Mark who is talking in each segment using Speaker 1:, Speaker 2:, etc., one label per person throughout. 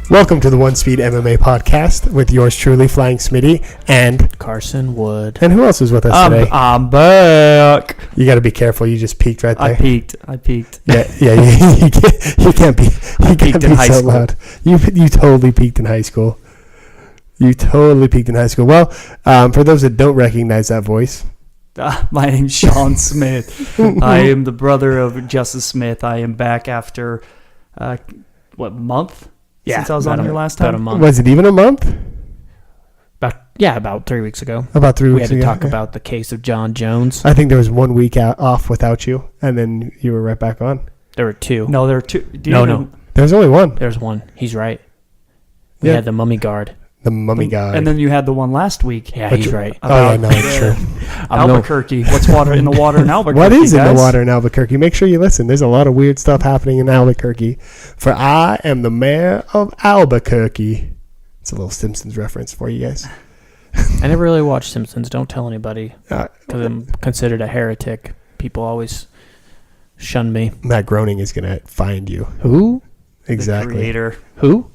Speaker 1: Welcome to the One Speed MMA podcast with yours truly, Flying Smitty, and
Speaker 2: Carson Wood.
Speaker 1: And who else is with us today?
Speaker 2: I'm back.
Speaker 1: You got to be careful. You just peeked right there.
Speaker 2: I peeked.
Speaker 1: Yeah. You can't be. You can't be so loud. You totally peaked in high school. Well, for those that don't recognize that voice,
Speaker 2: my name's Shawn Smith. I am the brother of Justin Smith. I am back after month?
Speaker 1: Yeah,
Speaker 2: since I was on here last time.
Speaker 1: About a month. Was it even a month?
Speaker 2: About 3 weeks ago.
Speaker 1: About 3 weeks
Speaker 2: ago. We had to talk
Speaker 1: yeah.
Speaker 2: about the case of John Jones.
Speaker 1: I think there was 1 week off without you, and then you were right back on.
Speaker 2: There were two. No, there were two.
Speaker 1: No. There was only one.
Speaker 2: There's one. He's right. We had the mummy guard.
Speaker 1: The mummy guard.
Speaker 2: And then you had the one last week. Yeah, he's right.
Speaker 1: No, it's true.
Speaker 2: Albuquerque. What's in the water in Albuquerque?
Speaker 1: What is
Speaker 2: guys?
Speaker 1: in the water in Albuquerque? Make sure you listen. There's a lot of weird stuff happening in Albuquerque. For I am the mayor of Albuquerque. It's a little Simpsons reference for you guys.
Speaker 2: I never really watched Simpsons. Don't tell anybody. Because I'm considered a heretic. People always shun me.
Speaker 1: Matt Groening is going to find you.
Speaker 2: Who?
Speaker 1: Exactly.
Speaker 2: The creator.
Speaker 1: Who?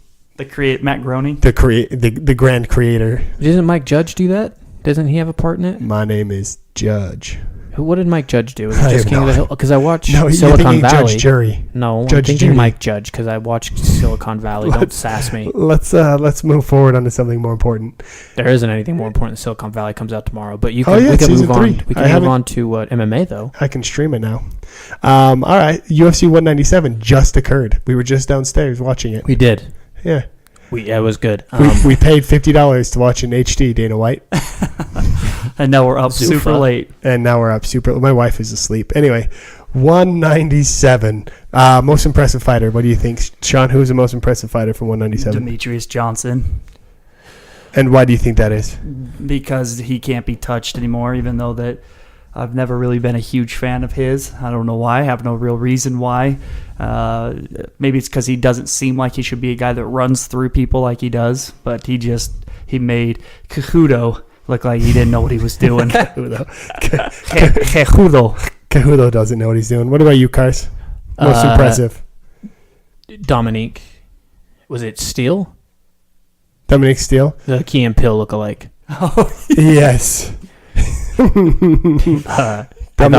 Speaker 2: Matt Groening?
Speaker 1: The grand creator.
Speaker 2: Doesn't Mike Judge do that? Doesn't he have a part in it?
Speaker 1: My name is Judge.
Speaker 2: What did Mike Judge do? Was it just King of the Hill? Because I watched
Speaker 1: Silicon
Speaker 2: Valley.
Speaker 1: Judge Jury.
Speaker 2: No,
Speaker 1: Judge
Speaker 2: I'm thinking
Speaker 1: Judy.
Speaker 2: Mike Judge because I watched Silicon Valley. Don't sass me.
Speaker 1: Let's move forward onto something more important.
Speaker 2: There isn't anything more important than Silicon Valley comes out tomorrow. But we
Speaker 1: can
Speaker 2: move on.
Speaker 1: 3.
Speaker 2: We can move on to MMA though.
Speaker 1: I can stream it now. All right, UFC 197 just occurred. We were just downstairs watching it.
Speaker 2: We did.
Speaker 1: Yeah.
Speaker 2: It was good.
Speaker 1: We paid $50 to watch in HD, Dana White.
Speaker 2: And now we're up super late.
Speaker 1: My wife is asleep. Anyway, 197. Most impressive fighter. What do you think, Sean? Who's the most impressive fighter from 197?
Speaker 2: Demetrius Johnson.
Speaker 1: And why do you think that is?
Speaker 2: Because he can't be touched anymore, even though that I've never really been a huge fan of his. I don't know why. I have no real reason why. Maybe it's because he doesn't seem like he should be a guy that runs through people like he does. But he made Cejudo look like he didn't know what he was doing.
Speaker 1: Cejudo doesn't know what he's doing. What about you, Kars? Most impressive?
Speaker 2: Dominique. Was it Steele?
Speaker 1: Dominique Steele?
Speaker 2: The Key and Peele lookalike.
Speaker 1: Oh, yes.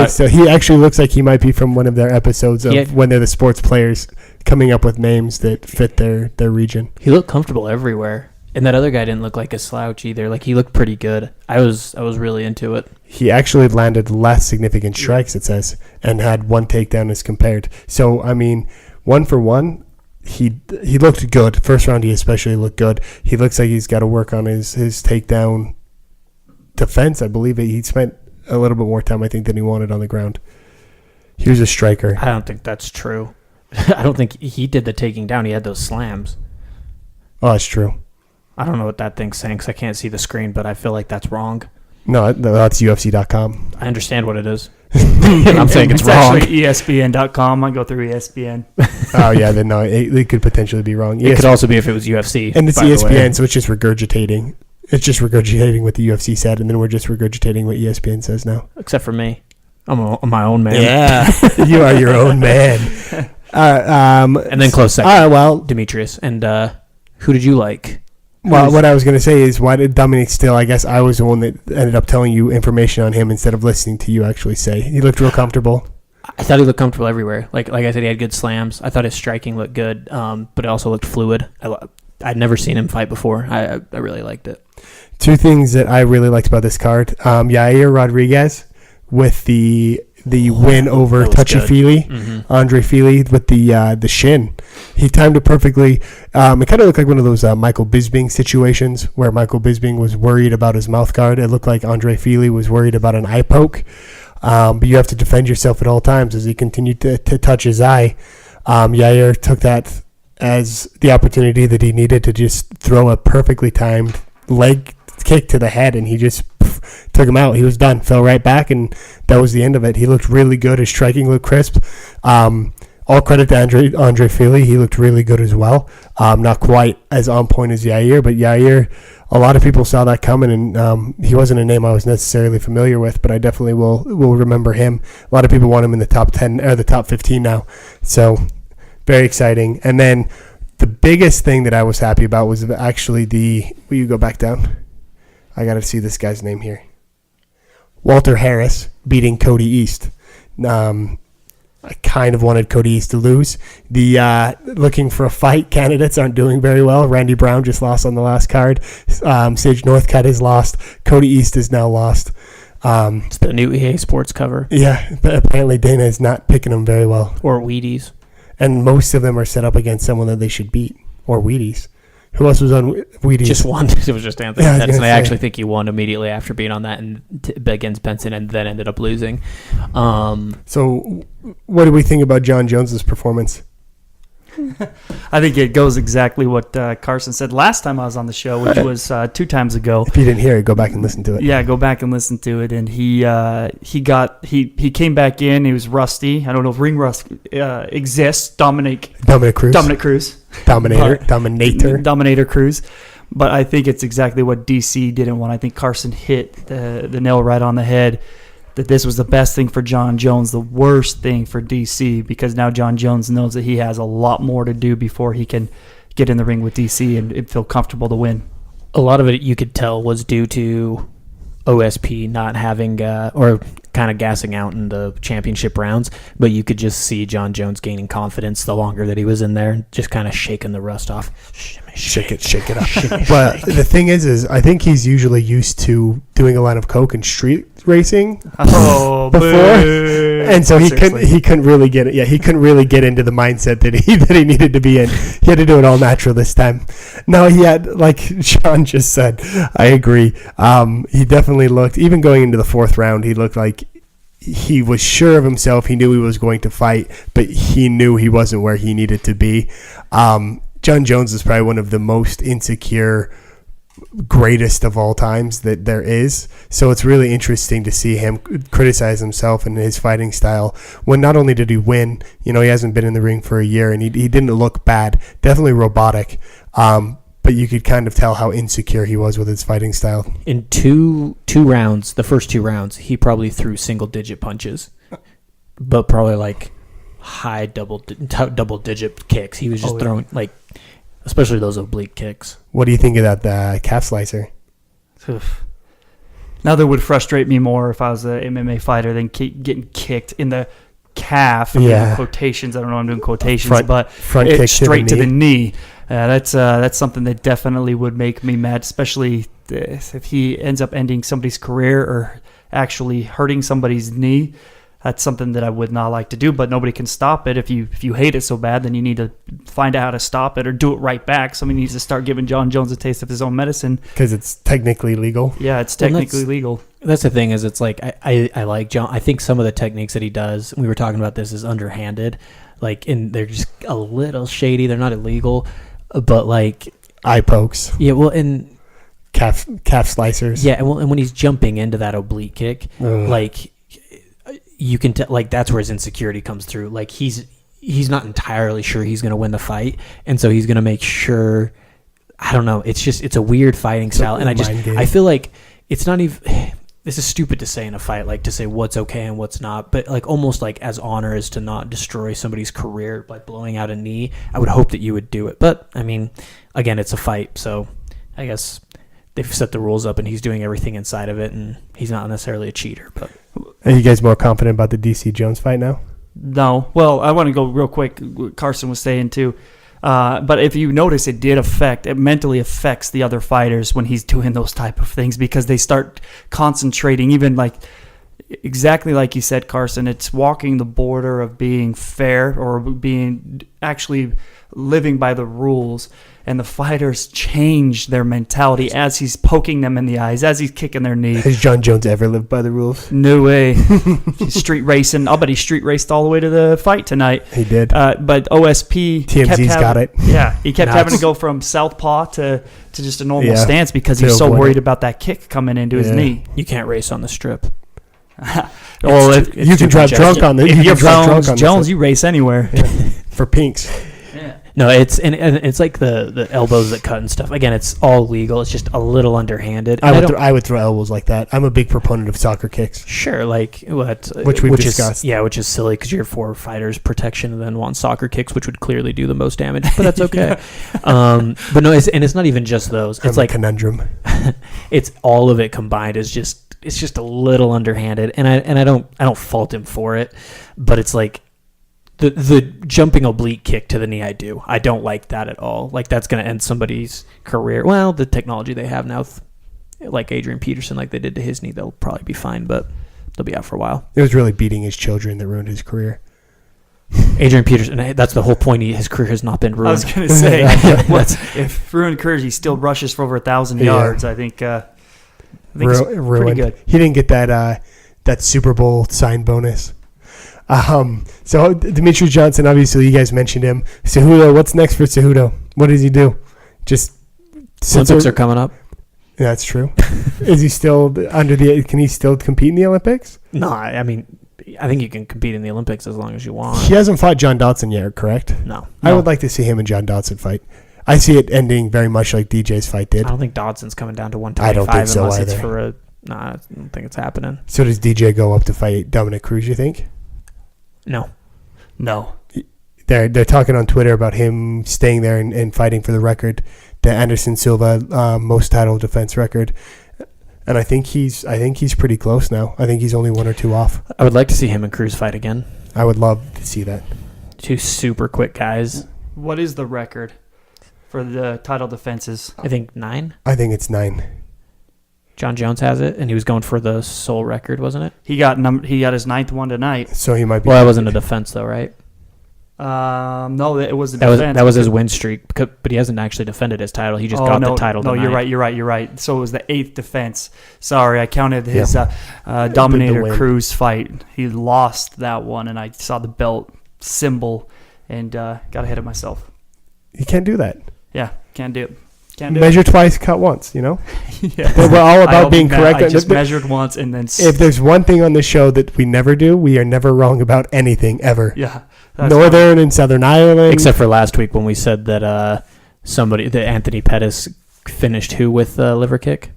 Speaker 1: So he actually looks like he might be from one of their episodes of when they're the sports players coming up with names that fit their region.
Speaker 2: He looked comfortable everywhere, and that other guy didn't look like a slouch either. Like he looked pretty good. I was really into it.
Speaker 1: He actually landed less significant strikes, it says, and had one takedown as compared. So I mean, 1 for 1. He looked good. First round, he especially looked good. He looks like he's got to work on his takedown defense. I believe he spent a little bit more time, I think, than he wanted on the ground. He was a striker.
Speaker 2: I don't think that's true. I don't think he did the taking down. He had those slams.
Speaker 1: Oh, that's true.
Speaker 2: I don't know what that thing's saying because I can't see the screen, but I feel like that's wrong.
Speaker 1: No, that's UFC.com.
Speaker 2: I understand what it is. I'm saying it's wrong.
Speaker 3: It's actually ESPN.com. I go through ESPN.
Speaker 1: Oh, yeah, then no, it could potentially be wrong.
Speaker 2: It could also be if it was UFC.
Speaker 1: And it's ESPN, so it's just regurgitating. It's just regurgitating what the UFC said, and then we're just regurgitating what ESPN says now.
Speaker 2: Except for me. I'm my own man.
Speaker 1: Yeah, you are your own man.
Speaker 2: And then close second.
Speaker 1: All right, well,
Speaker 2: Demetrius. And who did you like?
Speaker 1: Well, what I was going to say is, why did Dominic Steele? I guess I was the one that ended up telling you information on him instead of listening to you actually say. He looked real comfortable.
Speaker 2: I thought he looked comfortable everywhere. Like I said, he had good slams. I thought his striking looked good, but it also looked fluid. I'd never seen him fight before. I really liked it.
Speaker 1: Two things that I really liked about this card. Yair Rodriguez with the win over Touchy-Feely, Andre Feely with the shin. He timed it perfectly. It kind of looked like one of those Michael Bisping situations where Michael Bisping was worried about his mouth guard. It looked like Andre Feely was worried about an eye poke. But you have to defend yourself at all times as he continued to touch his eye. Yair took that as the opportunity that he needed to just throw a perfectly timed leg kick to the head, and he just took him out. He was done, fell right back, and that was the end of it. He looked really good. His striking looked crisp. All credit to Andre Feely. He looked really good as well. Not quite as on point as Yair, but Yair, a lot of people saw that coming, and he wasn't a name I was necessarily familiar with, but I definitely will remember him. A lot of people want him in the top 10 or the top 15 now. So very exciting. And then The biggest thing that I was happy about was actually will you go back down? I got to see this guy's name here. Walter Harris beating Cody East. I kind of wanted Cody East to lose. The looking for a fight candidates aren't doing very well. Randy Brown just lost on the last card. Sage Northcutt is lost. Cody East is now lost.
Speaker 4: It's the new EA Sports cover.
Speaker 1: Yeah, but apparently Dana is not picking them very well.
Speaker 4: Or Wheaties.
Speaker 1: And most of them are set up against someone that they should beat. Or Wheaties. Who else was on Wheaties?
Speaker 4: Just one. It was just Anthony Pettis. And I
Speaker 1: say.
Speaker 4: actually think he won immediately after being on that and against Benson and then ended up losing.
Speaker 1: So what do we think about John Jones's performance?
Speaker 2: I think it goes exactly what Karson said last time I was on the show, which was 2 times ago.
Speaker 1: If you didn't hear it, go back and listen to it.
Speaker 2: Yeah, go back and listen to it. And he came back in. He was rusty. I don't know if ring rust exists. Dominic Cruz. Dominator Cruz. But I think it's exactly what DC didn't want. I think Karson hit the nail right on the head. That this was the best thing for John Jones, the worst thing for DC, because now John Jones knows that he has a lot more to do before he can get in the ring with DC and feel comfortable to win.
Speaker 4: A lot of it you could tell was due to OSP not having or kind of gassing out in the championship rounds, but you could just see John Jones gaining confidence the longer that he was in there, just kind of shaking the rust off.
Speaker 1: Shake it up. But the thing is I think he's usually used to doing a lot of coke and street racing before, and so he couldn't really get it. Yeah, he couldn't really get into the mindset that he needed to be in. He had to do it all natural this time. No, he had, like Shawn just said, I agree. He definitely looked, even going into the 4th round, he looked like he was sure of himself. He knew he was going to fight, but he knew he wasn't where he needed to be. John Jones is probably one of the most insecure, greatest of all times that there is. So it's really interesting to see him criticize himself and his fighting style when not only did he win, he hasn't been in the ring for a year and he didn't look bad, definitely robotic. But you could kind of tell how insecure he was with his fighting style. In
Speaker 4: two rounds, the first 2 rounds, he probably threw single-digit punches, but probably like high double-digit kicks. He was just throwing, like, especially those oblique kicks.
Speaker 1: What do you think of that calf slicer?
Speaker 2: Nothing would frustrate me more if I was an MMA fighter than getting kicked in the calf.
Speaker 1: Yeah.
Speaker 2: Quotations. I don't know I'm doing quotations,
Speaker 1: front kick
Speaker 2: straight to the knee. That's something that definitely would make me mad, especially if he ends up ending somebody's career or actually hurting somebody's knee. That's something that I would not like to do, but nobody can stop it. If you hate it so bad, then you need to find out how to stop it or do it right back. Somebody needs to start giving John Jones a taste of his own medicine.
Speaker 1: Because it's technically legal.
Speaker 2: Yeah, it's technically legal.
Speaker 4: That's the thing, is it's like I like John. I think some of the techniques that he does, we were talking about this, is underhanded. And they're just a little shady. They're not illegal, but like
Speaker 1: eye pokes.
Speaker 4: Yeah, well, and
Speaker 1: calf slicers.
Speaker 4: Yeah, and when he's jumping into that oblique kick, you can tell, like, that's where his insecurity comes through. Like, he's not entirely sure he's going to win the fight, and so he's going to make sure. I don't know. It's a weird fighting style, and I feel like it's not even. This is stupid to say in a fight, like to say what's okay and what's not, but like almost like as honor is to not destroy somebody's career by blowing out a knee. I would hope that you would do it, but I mean, again, it's a fight, so I guess they've set the rules up and he's doing everything inside of it, and he's not necessarily a cheater. But
Speaker 1: are you guys more confident about the DC Jones fight now?
Speaker 2: No. Well, I want to go real quick. What Karson was saying too. But if you notice, it mentally affects the other fighters when he's doing those type of things, because they start concentrating, even like exactly like you said, Karson, it's walking the border of being fair or being actually living by the rules. And the fighters change their mentality as he's poking them in the eyes, as he's kicking their knee.
Speaker 1: Has John Jones ever lived by the rules?
Speaker 2: No way. He's street racing. I'll bet he street raced all the way to the fight tonight.
Speaker 1: He did.
Speaker 2: But OSP...
Speaker 1: TMZ's got it.
Speaker 2: Yeah. He kept having to go from southpaw to just a normal stance because he's so worried about that kick coming into his knee.
Speaker 4: You can't race on the strip.
Speaker 2: Well,
Speaker 1: you can drive drunk on this.
Speaker 2: If you're Jones, you race anywhere.
Speaker 1: For pinks.
Speaker 4: Yeah. No, it's like the elbows that cut and stuff. Again, it's all legal. It's just a little underhanded.
Speaker 1: I would throw elbows like that. I'm a big proponent of soccer kicks.
Speaker 4: Sure, like
Speaker 1: which we've discussed.
Speaker 4: Which is silly because you're for fighters' protection and then want soccer kicks, which would clearly do the most damage. But that's okay. But no, it's not even just those. It's like
Speaker 1: a conundrum.
Speaker 4: It's all of it combined. It's just a little underhanded, and I don't fault him for it, but it's like. The jumping oblique kick to the knee, I do. I don't like that at all. Like, that's going to end somebody's career. Well, the technology they have now, like Adrian Peterson, like they did to his knee, they'll probably be fine, but they'll be out for a while.
Speaker 1: It was really beating his children that ruined his career.
Speaker 4: Adrian Peterson, that's the whole point. His career has not been ruined.
Speaker 2: I was going to say, if ruined careers, he still rushes for over 1,000 yards. I think it's pretty good.
Speaker 1: He didn't get that Super Bowl sign bonus. So Demetrius Johnson, obviously you guys mentioned him. Cejudo, what's next for Cejudo? What does he do? Just
Speaker 4: Olympics are coming up.
Speaker 1: Yeah, that's true. Is he still can he still compete in the Olympics?
Speaker 4: No, I mean, I think you can compete in the Olympics as long as you want.
Speaker 1: He hasn't fought John Dodson yet, correct?
Speaker 4: No.
Speaker 1: I would like to see him and John Dodson fight. I see it ending very much like DJ's fight did.
Speaker 4: I don't think Dodson's coming down to 125
Speaker 1: I don't think so
Speaker 4: unless
Speaker 1: either.
Speaker 4: it's for I don't think it's happening.
Speaker 1: So does DJ go up to fight Dominic Cruz, you think?
Speaker 4: No.
Speaker 1: They're talking on Twitter about him staying there and fighting for the record, the Anderson Silva most title defense record, and I think he's pretty close now. I think he's only 1 or 2 off.
Speaker 4: I would like to see him and Cruz fight again.
Speaker 1: I would love to see that.
Speaker 4: 2 super quick guys.
Speaker 2: What is the record for the title defenses?
Speaker 4: I think 9.
Speaker 1: I think it's 9.
Speaker 4: John Jones has it, and he was going for the sole record, wasn't it?
Speaker 2: He got his 9th one tonight.
Speaker 1: So he might be.
Speaker 4: Well, that wasn't a defense, though, right?
Speaker 2: No, it was a defense.
Speaker 4: That was his win streak, but he hasn't actually defended his title. He just got the title tonight.
Speaker 2: No, you're right. So it was the 8th defense. Sorry, I counted his Dominator Cruz fight. He lost that one, and I saw the belt symbol and got ahead of myself.
Speaker 1: You can't do that.
Speaker 2: Yeah, can't do it.
Speaker 1: Measure twice, cut once, you know?
Speaker 2: Yeah.
Speaker 1: We're all about being correct.
Speaker 2: I just measured once and then...
Speaker 1: If there's one thing on this show that we never do, we are never wrong about anything, ever.
Speaker 2: Yeah.
Speaker 1: Northern and Southern Ireland.
Speaker 4: Except for last week when we said that that Anthony Pettis finished who with the liver kick?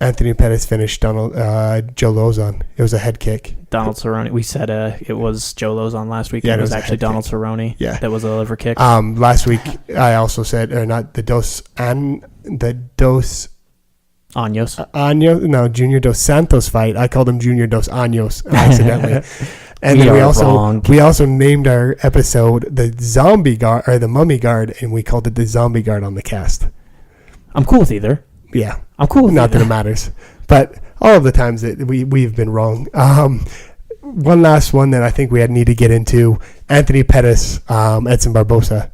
Speaker 1: Anthony Pettis finished Joe Lozon. It was a head kick.
Speaker 4: Donald Cerrone. We said it was Joe Lozon last week. Yeah, it was actually Donald Cerrone.
Speaker 1: Yeah,
Speaker 4: that was a liver kick.
Speaker 1: Last week I also said, not the Dos Anjos. No, Junior Dos Santos fight. I called him Junior Dos Anjos accidentally. And then we also named our episode the Zombie Guard or the Mummy Guard, and we called it the Zombie Guard on the cast.
Speaker 4: I'm cool with either.
Speaker 1: Yeah,
Speaker 4: I'm cool with
Speaker 1: not that it matters, but all of the times that we've been wrong. One last one that I think we need to get into: Anthony Pettis, Edson Barbosa.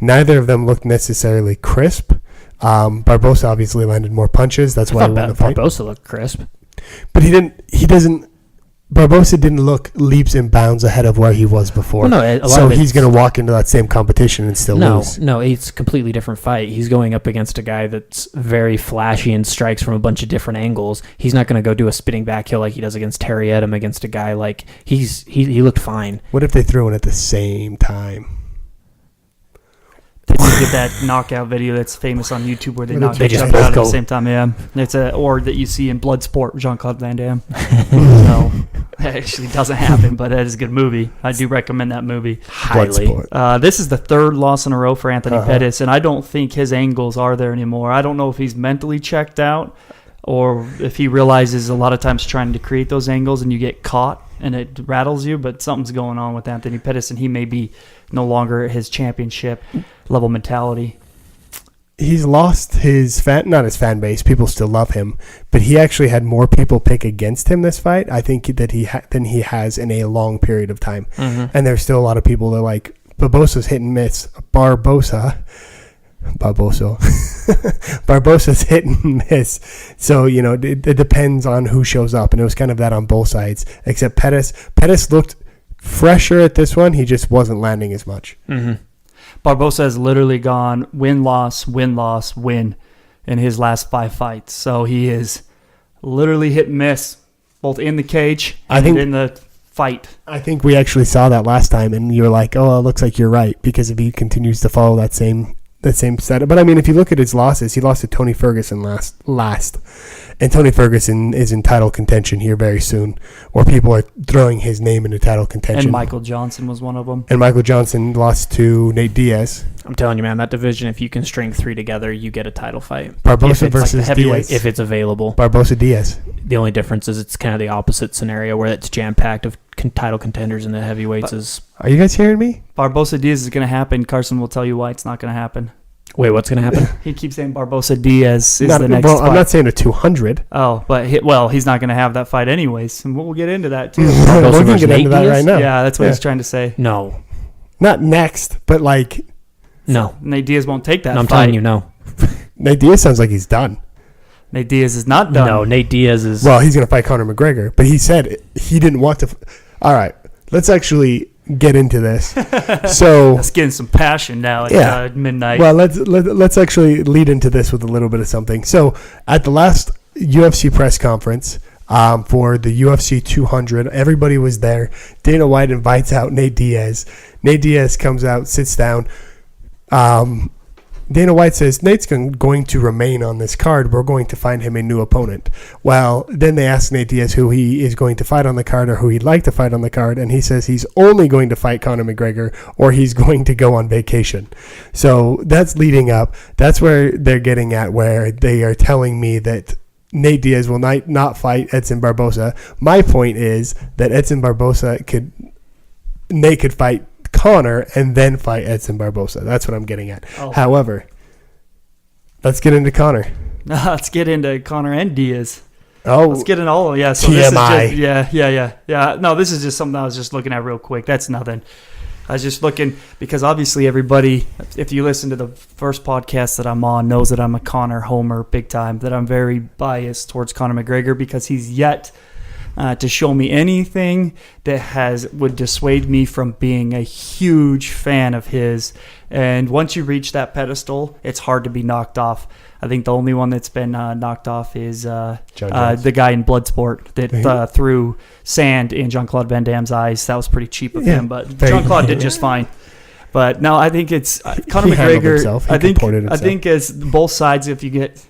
Speaker 1: Neither of them looked necessarily crisp. Barbosa obviously landed more punches. That's why I won the fight.
Speaker 4: Barbosa looked crisp,
Speaker 1: but Barbosa didn't look leaps and bounds ahead of where he was before.
Speaker 4: Well, no,
Speaker 1: so he's going to walk into that same competition and still lose.
Speaker 4: No, it's a completely different fight. He's going up against a guy that's very flashy and strikes from a bunch of different angles. He's not going to go do a spinning back heel like he does against Terry Edom against a guy like he looked fine.
Speaker 1: What if they threw in at the same time?
Speaker 2: They did get that knockout video that's famous on YouTube where they
Speaker 4: just
Speaker 2: jump
Speaker 4: both
Speaker 2: out
Speaker 4: go.
Speaker 2: at the same time. Yeah, it's or that you see in Bloodsport, Jean-Claude Van Damme. So that actually doesn't happen, but that is a good movie. I do recommend that movie
Speaker 4: highly.
Speaker 2: This is the 3rd loss in a row for Anthony Pettis, and I don't think his angles are there anymore. I don't know if he's mentally checked out or if he realizes a lot of times trying to create those angles and you get caught and it rattles you, but something's going on with Anthony Pettis, and he may be no longer his championship level mentality.
Speaker 1: He's lost not his fan base. People still love him, but he actually had more people pick against him this fight, I think, that than he has in a long period of time. Mm-hmm. And there's still a lot of people that like Barbosa's hit and miss. Barbosa's hit and miss. So, it depends on who shows up, and it was kind of that on both sides, except Pettis looked fresher at this one. He just wasn't landing as much.
Speaker 2: Mm-hmm. Barbosa has literally gone win-loss, win-loss, win in his last 5 fights. So he is literally hit and miss, both in the cage and in the fight.
Speaker 1: I think we actually saw that last time, and you were like, "Oh, it looks like you're right," because if he continues to follow that same setup. But I mean, if you look at his losses, he lost to Tony Ferguson last, and Tony Ferguson is in title contention here very soon, or people are throwing his name into title contention.
Speaker 2: And Michael Johnson was one of them.
Speaker 1: And Michael Johnson lost to Nate Diaz.
Speaker 4: I'm telling you, man, that division, if you can string 3 together, you get a title fight.
Speaker 1: Barbosa versus Diaz.
Speaker 4: If it's available.
Speaker 1: Barbosa Diaz.
Speaker 4: The only difference is it's kind of the opposite scenario where it's jam-packed of title contenders and the heavyweights is...
Speaker 1: Are you guys hearing me?
Speaker 2: Barbosa Diaz is going to happen. Karson will tell you why it's not going to happen.
Speaker 4: Wait, what's going to happen?
Speaker 2: He keeps saying Barbosa Diaz is the next fight.
Speaker 1: I'm not saying a 200.
Speaker 2: Oh, but he's not going to have that fight anyways. And we'll get into that, too.
Speaker 1: We're going to get into that right now.
Speaker 2: Yeah, that's what he's trying to say.
Speaker 4: No.
Speaker 1: Not next, but like...
Speaker 4: No.
Speaker 2: Nate Diaz won't take that fight.
Speaker 4: I'm telling you, no.
Speaker 1: Nate Diaz sounds like he's done.
Speaker 2: Nate Diaz is not done.
Speaker 4: No, Nate Diaz is...
Speaker 1: Well, he's going to fight Conor McGregor, but he said he didn't want to... All right, let's actually get into this. So
Speaker 2: let's get in some passion now at midnight.
Speaker 1: Well, let's actually lead into this with a little bit of something. So at the last UFC press conference for the UFC 200, everybody was there. Dana White invites out Nate Diaz. Nate Diaz comes out, sits down. Dana White says, Nate's going to remain on this card. We're going to find him a new opponent. Well, then they ask Nate Diaz who he is going to fight on the card or who he'd like to fight on the card, and he says he's only going to fight Conor McGregor or he's going to go on vacation. So that's leading up. That's where they're getting at, where they are telling me that Nate Diaz will not fight Edson Barbosa. My point is that Nate could fight Conor and then fight Edson Barbosa. That's what I'm getting at. Oh. However, let's get into Conor.
Speaker 2: Let's get into Conor and Diaz.
Speaker 1: Oh,
Speaker 2: let's get into all of So
Speaker 1: TMI.
Speaker 2: This is yeah. No, this is just something I was just looking at real quick. That's nothing. I was just looking because obviously everybody, if you listen to the first podcast that I'm on, knows that I'm a Conor homer big time, that I'm very biased towards Conor McGregor because he's yet to show me anything that would dissuade me from being a huge fan of his. And once you reach that pedestal, it's hard to be knocked off. I think the only one that's been knocked off is the guy in Bloodsport that threw sand in Jean-Claude Van Damme's eyes. That was pretty cheap of him, but Jean-Claude did just fine. But no, I think it's Conor McGregor. I think as both sides, if you get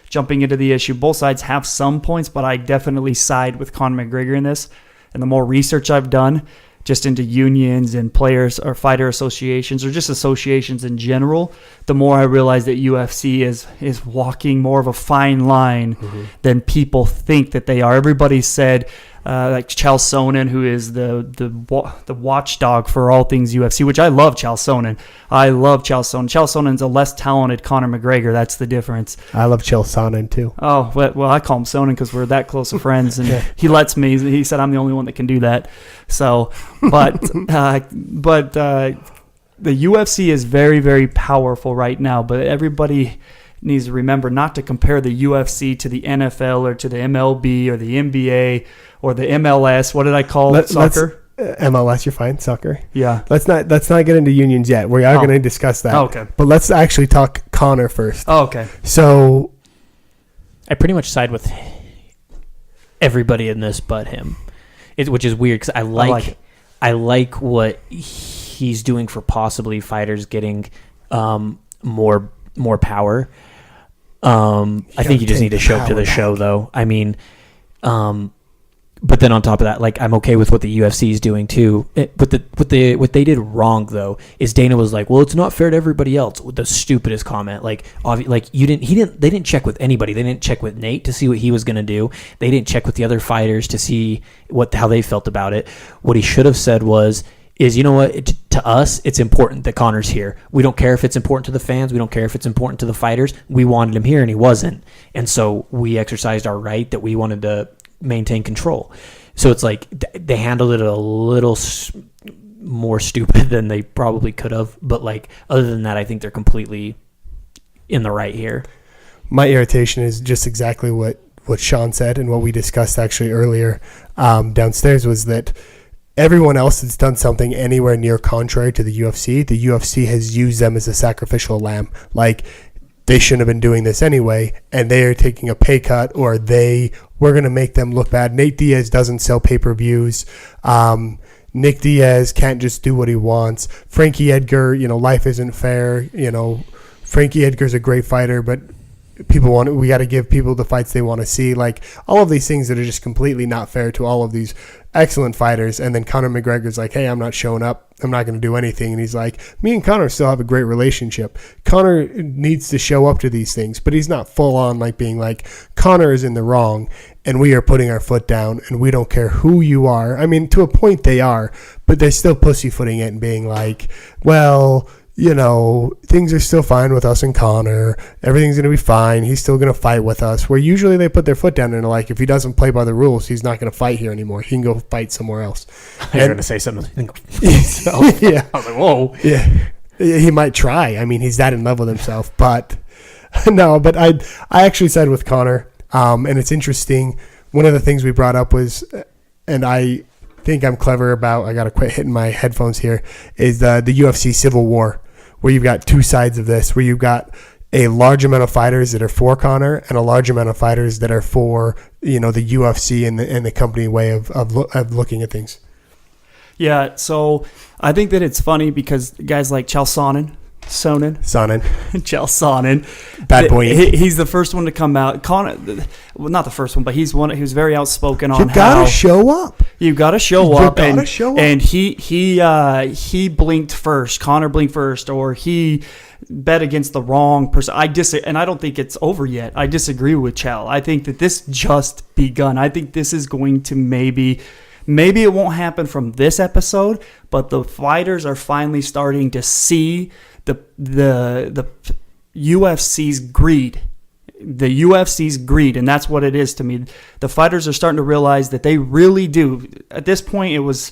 Speaker 2: jumping into the issue, both sides have some points, but I definitely side with Conor McGregor in this. And the more research I've done just into unions and players or fighter associations or just associations in general, the more I realize that UFC is walking more of a fine line than people think that they are. Everybody said like Chael Sonnen, who is the watchdog for all things UFC, which I love Chael Sonnen. Chael Sonnen's a less talented Conor McGregor. That's the difference.
Speaker 1: I love Chael Sonnen too.
Speaker 2: Oh, well, I call him Sonnen because we're that close of friends, and he lets me. He said I'm the only one that can do that. So, but the UFC is very, very powerful right now, but everybody needs to remember not to compare the UFC to the NFL or to the MLB or the NBA or the MLS. What did I call soccer?
Speaker 1: MLS, you're fine. Soccer.
Speaker 2: Yeah.
Speaker 1: Let's not get into unions yet. We are going to discuss that.
Speaker 2: Oh, okay.
Speaker 1: But let's actually talk Conor first.
Speaker 2: Oh, okay.
Speaker 1: So
Speaker 4: I pretty much side with everybody in this but him, which is weird because I like what he's doing for possibly fighters getting more power. I think you just need to show up to the show, though. I mean, but then on top of that, like, I'm okay with what the UFC is doing too. But what they did wrong though is Dana was like, well, it's not fair to everybody else. The stupidest comment, they didn't check with anybody. They didn't check with Nate to see what he was going to do. They didn't check with the other fighters to see how they felt about it. What he should have said was, you know what, to us, it's important that Conor's here. We don't care if it's important to the fans. We don't care if it's important to the fighters. We wanted him here, and he wasn't. And so we exercised our right that we wanted to maintain control. So it's like they handled it a little more stupid than they probably could have. But, like, other than that, I think they're completely in the right here.
Speaker 1: My irritation is just exactly what Shawn said and what we discussed actually earlier downstairs was that everyone else that's done something anywhere near contrary to the UFC has used them as a sacrificial lamb. Like, they shouldn't have been doing this anyway, and they are taking a pay cut, or they we're going to make them look bad. Nate Diaz doesn't sell pay-per-views. Nick Diaz can't just do what he wants. Frankie Edgar, life isn't fair. Frankie Edgar's a great fighter, but we got to give people the fights they want to see. Like, all of these things that are just completely not fair to all of these excellent fighters. And then Conor McGregor's like, hey, I'm not showing up. I'm not going to do anything. And he's like, me and Conor still have a great relationship. Conor needs to show up to these things, but he's not full on like being like, Conor is in the wrong and we are putting our foot down and we don't care who you are. I mean, to a point they are, but they're still pussyfooting it and being like, well, things are still fine with us and Conor. Everything's going to be fine. He's still going to fight with us. Where usually they put their foot down and they're like, if he doesn't play by the rules, he's not going to fight here anymore. He can go fight somewhere else.
Speaker 4: You're going to say something.
Speaker 1: Yeah.
Speaker 4: I was like, whoa.
Speaker 1: Yeah. He might try. I mean, he's that in love with himself. But no, but I actually side with Conor. And it's interesting. One of the things we brought up was, and I think I'm clever about, I got to quit hitting my headphones here, is the UFC civil war, where you've got two sides of this, where you've got a large amount of fighters that are for Conor and a large amount of fighters that are for, the UFC and the company way of looking at things.
Speaker 2: Yeah, so I think that it's funny because guys like Chael Sonnen, Chael Sonnen,
Speaker 1: bad boy.
Speaker 2: He's the first one to come out. Conor, well, not the first one, but he's one. He was very outspoken on
Speaker 1: you gotta show up.
Speaker 2: You gotta show up.
Speaker 1: And
Speaker 2: he blinked first. Conor blinked first, or he bet against the wrong person. And I don't think it's over yet. I disagree with Chael. I think that this just begun. I think this is going to maybe it won't happen from this episode, but the fighters are finally starting to see the UFC's greed. The UFC's greed, and that's what it is to me. The fighters are starting to realize that they really do. At this point, it was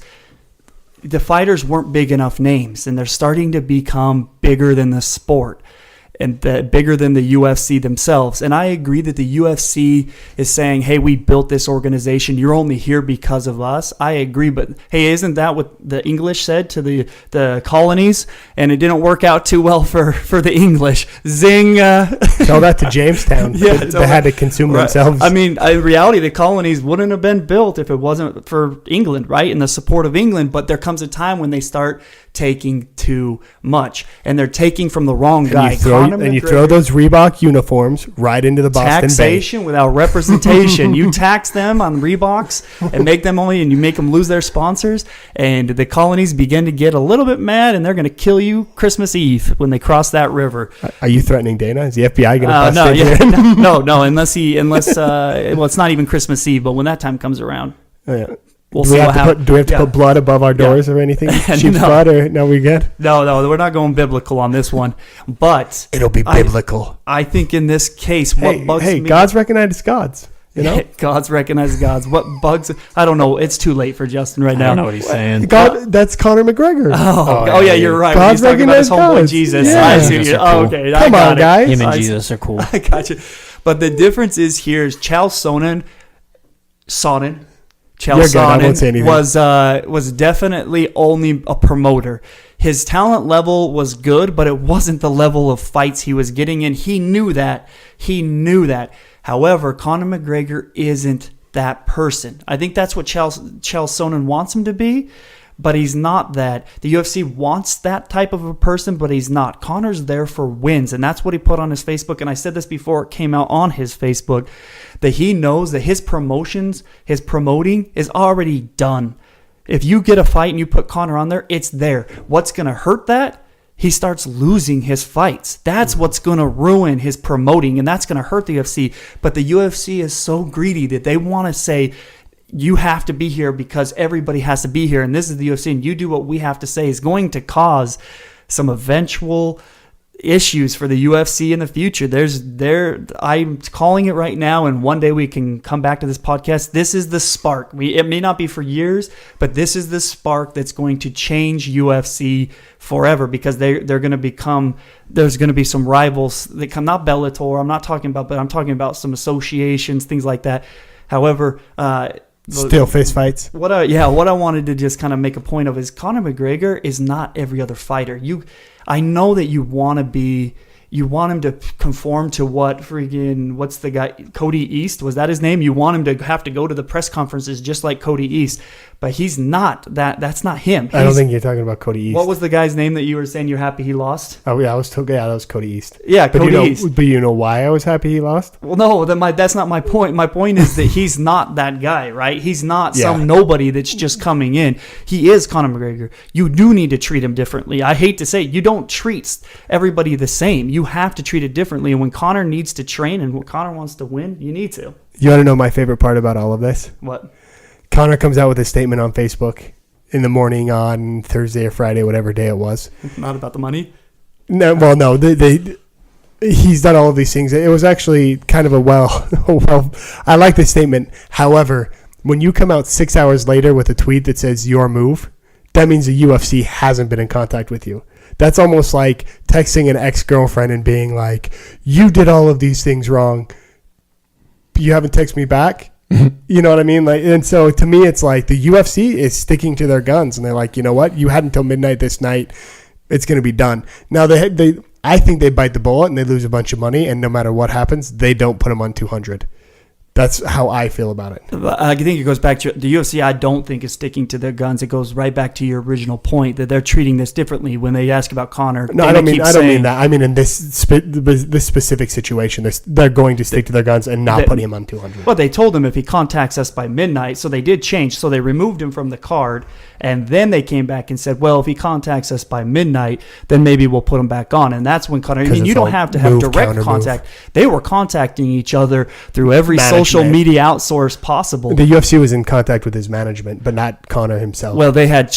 Speaker 2: the fighters weren't big enough names, and they're starting to become bigger than the sport and bigger than the UFC themselves. And I agree that the UFC is saying, hey, we built this organization. You're only here because of us. I agree, but hey, isn't that what the English said to the colonies? And it didn't work out too well for the English. Zing.
Speaker 1: Tell that to Jamestown.
Speaker 2: Yeah,
Speaker 1: they had to consume themselves.
Speaker 2: I mean, in reality, the colonies wouldn't have been built if it wasn't for England, right? And the support of England. But there comes a time when they start taking too much, and they're taking from the wrong guy.
Speaker 1: And you throw those Reebok uniforms right into the Boston
Speaker 2: taxation
Speaker 1: Bay.
Speaker 2: Without representation. You tax them on Reeboks and you make them lose their sponsors, and the colonies begin to get a little bit mad, and they're going to kill you Christmas Eve when they cross that river.
Speaker 1: Are you threatening Dana? Is the FBI going to bust
Speaker 2: no,
Speaker 1: in
Speaker 2: yeah,
Speaker 1: here?
Speaker 2: no, unless well, it's not even Christmas Eve, but when that time comes around.
Speaker 1: Oh, yeah.
Speaker 2: We'll
Speaker 1: do
Speaker 2: see
Speaker 1: we have to put blood above our doors or anything? Sheep's blood, or no, we good?
Speaker 2: No, we're not going biblical on this one. But
Speaker 1: it'll be biblical.
Speaker 2: I think in this case, what bugs me...
Speaker 1: God's recognized gods.
Speaker 2: God's recognized gods. What bugs... I don't know. It's too late for Justin right now.
Speaker 4: I don't know what he's saying.
Speaker 1: God, that's Conor McGregor.
Speaker 2: Oh, yeah, you're right.
Speaker 1: God's
Speaker 2: He's talking about his homeboy
Speaker 1: gods.
Speaker 2: Jesus.
Speaker 1: Yeah.
Speaker 2: I see.
Speaker 4: Cool.
Speaker 2: Okay.
Speaker 1: Come on, guys.
Speaker 4: Him and Jesus are cool.
Speaker 2: I got you. But the difference is here is Chael Sonnen was definitely only a promoter. His talent level was good, but it wasn't the level of fights he was getting in. He knew that. However, Conor McGregor isn't that person. I think that's what Chael Sonnen wants him to be, but he's not that. The UFC wants that type of a person, but he's not. Conor's there for wins, and that's what he put on his Facebook. And I said this before it came out on his Facebook, that he knows that his promoting is already done. If you get a fight and you put Conor on there, it's there. What's going to hurt that? He starts losing his fights. That's what's going to ruin his promoting, and that's going to hurt the UFC. But the UFC is so greedy that they want to say, you have to be here because everybody has to be here, and this is the UFC, and you do what we have to say is going to cause some eventual issues for the UFC in the future. I'm calling it right now, and one day we can come back to this podcast. This is the spark. It may not be for years, but this is the spark that's going to change UFC forever, because they're going to become, there's going to be some rivals that come, not Bellator, I'm talking about some associations, things like that. However,
Speaker 1: still fist fights.
Speaker 2: What I wanted to just kind of make a point of is Conor McGregor is not every other fighter. I know that you want to be You want him to conform to what's the guy, Cody East? Was that his name? You want him to have to go to the press conferences just like Cody East. But he's not that. That's not him.
Speaker 1: I don't think you're talking about Cody East.
Speaker 2: What was the guy's name that you were saying you're happy he lost?
Speaker 1: Oh, yeah, that was Cody East.
Speaker 2: Yeah, Cody East.
Speaker 1: But you know why I was happy he lost?
Speaker 2: Well, no, that's not my point. My point is that he's not that guy, right? He's not some nobody that's just coming in. He is Conor McGregor. You do need to treat him differently. I hate to say it, you don't treat everybody the same. You have to treat it differently. And when Conor needs to train and when Conor wants to win, you need to.
Speaker 1: You want to know my favorite part about all of this?
Speaker 2: What?
Speaker 1: Conor comes out with a statement on Facebook in the morning on Thursday or Friday, whatever day it was.
Speaker 2: Not about the money?
Speaker 1: No, well, no. He's done all of these things. It was actually kind of I like the statement. However, when you come out 6 hours later with a tweet that says your move, that means the UFC hasn't been in contact with you. That's almost like texting an ex-girlfriend and being like, you did all of these things wrong. You haven't texted me back. You know what I mean? Like, and so to me, it's like the UFC is sticking to their guns, and they're like, you know what? You had until midnight this night. It's going to be done. Now I think they bite the bullet and they lose a bunch of money, and no matter what happens, they don't put them on 200. That's how I feel about it.
Speaker 2: I think it goes back to the UFC. I don't think is sticking to their guns. It goes right back to your original point that they're treating this differently when they ask about Conor.
Speaker 1: No, I don't mean that. I mean in this specific situation, they're going to stick to their guns and not put him on 200.
Speaker 2: Well, they told him if he contacts us by midnight, so they did change. So they removed him from the card, and then they came back and said, well, if he contacts us by midnight, then maybe we'll put him back on. And that's when Conor. I mean, you don't have to have direct contact. They were contacting each other through every social media outsource possible.
Speaker 1: The UFC was in contact with his management, but not Conor himself.
Speaker 2: Well, they had